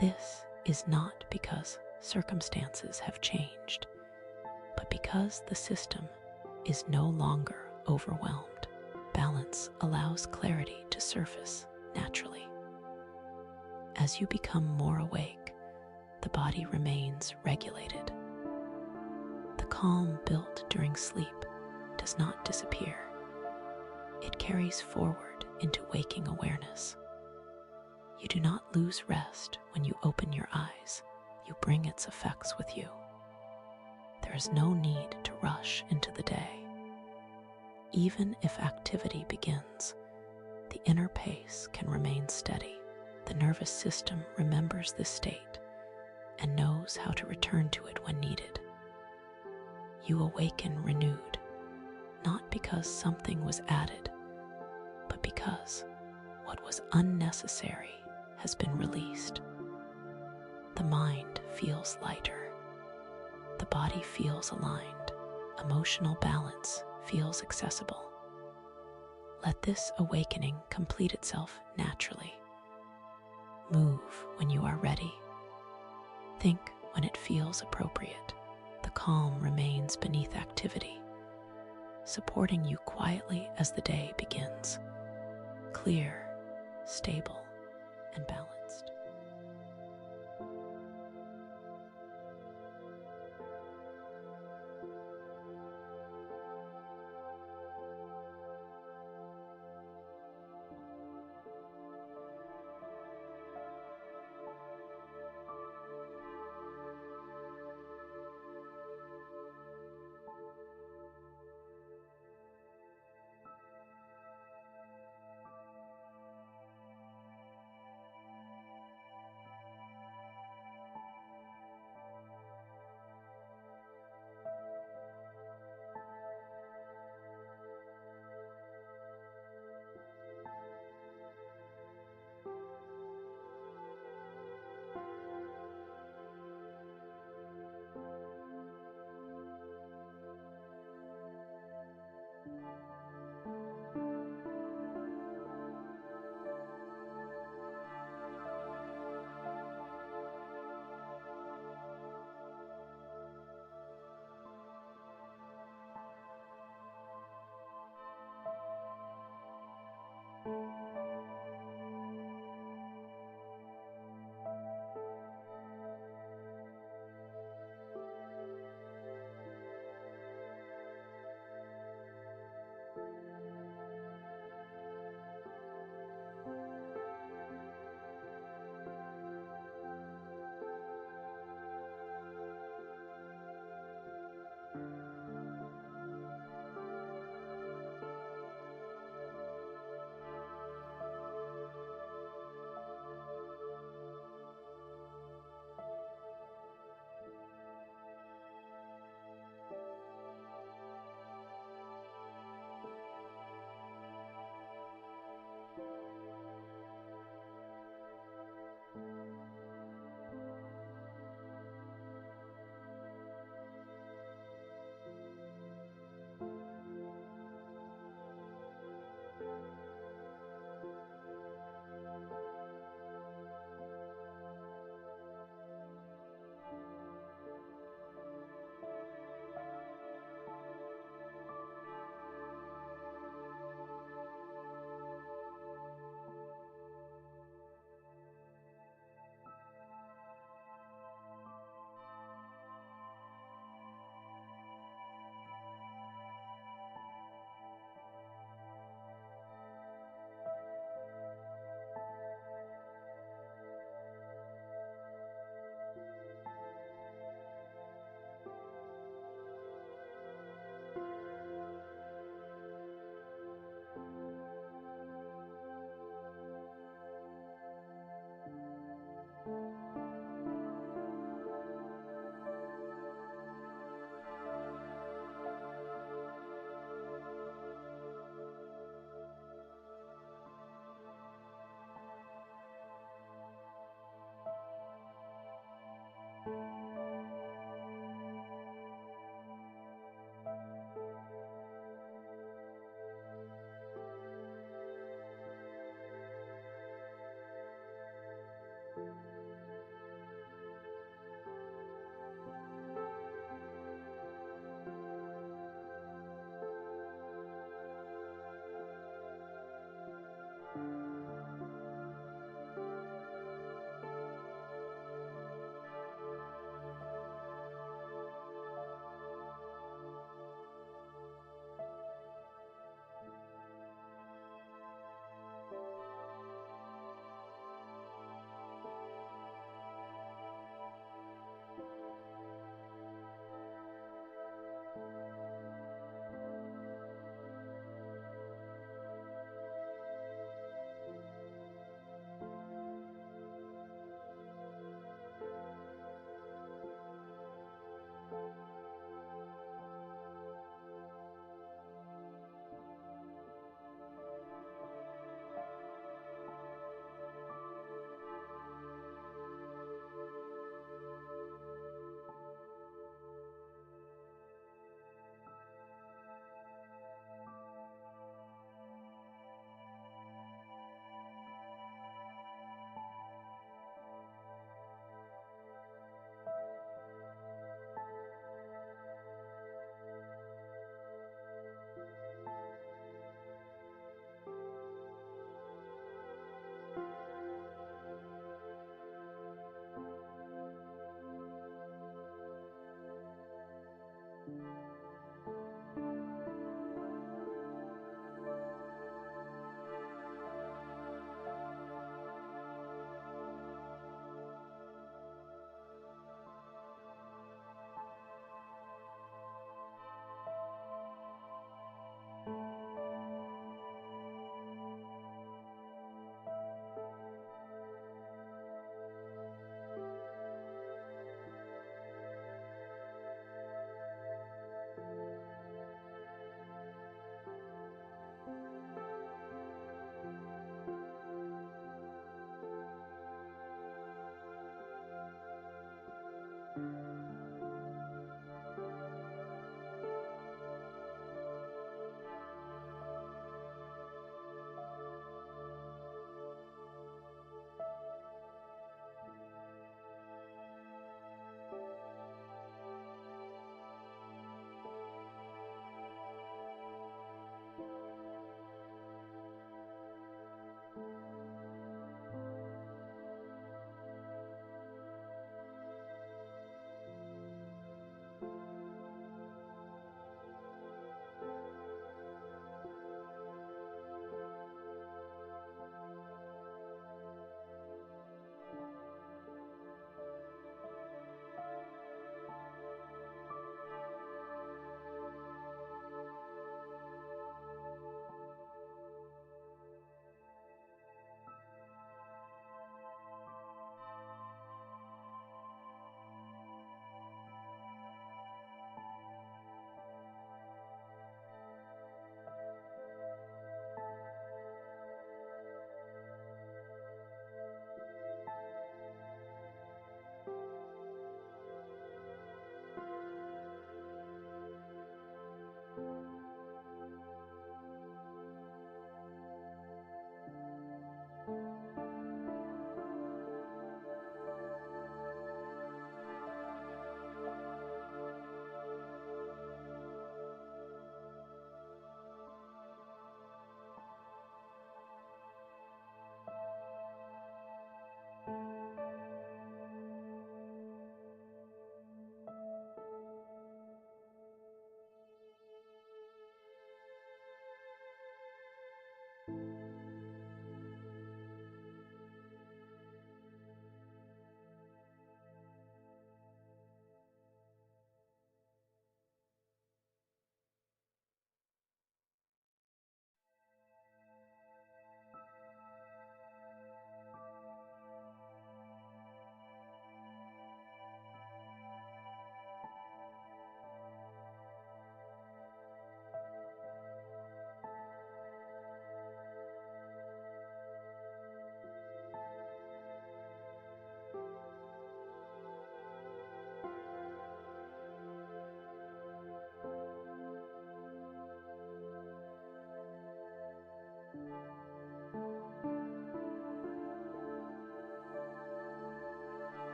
This is not because circumstances have changed, but because the system is no longer overwhelmed. Balance allows clarity to surface naturally. As you become more awake, the body remains regulated. The calm built during sleep does not disappear. It carries forward into waking awareness. You do not lose rest when you open your eyes. You bring its effects with you. There is no need to rush into the day. Even if activity begins, the inner pace can remain steady. The nervous system remembers this state and knows how to return to it when needed. You awaken renewed, not because something was added, but because what was unnecessary has been released. The mind feels lighter. The body feels aligned. Emotional balance feels accessible. Let this awakening complete itself naturally. Move when you are ready. Think when it feels appropriate. The calm remains beneath activity, supporting you quietly as the day begins. Clear, stable, and balanced.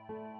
you.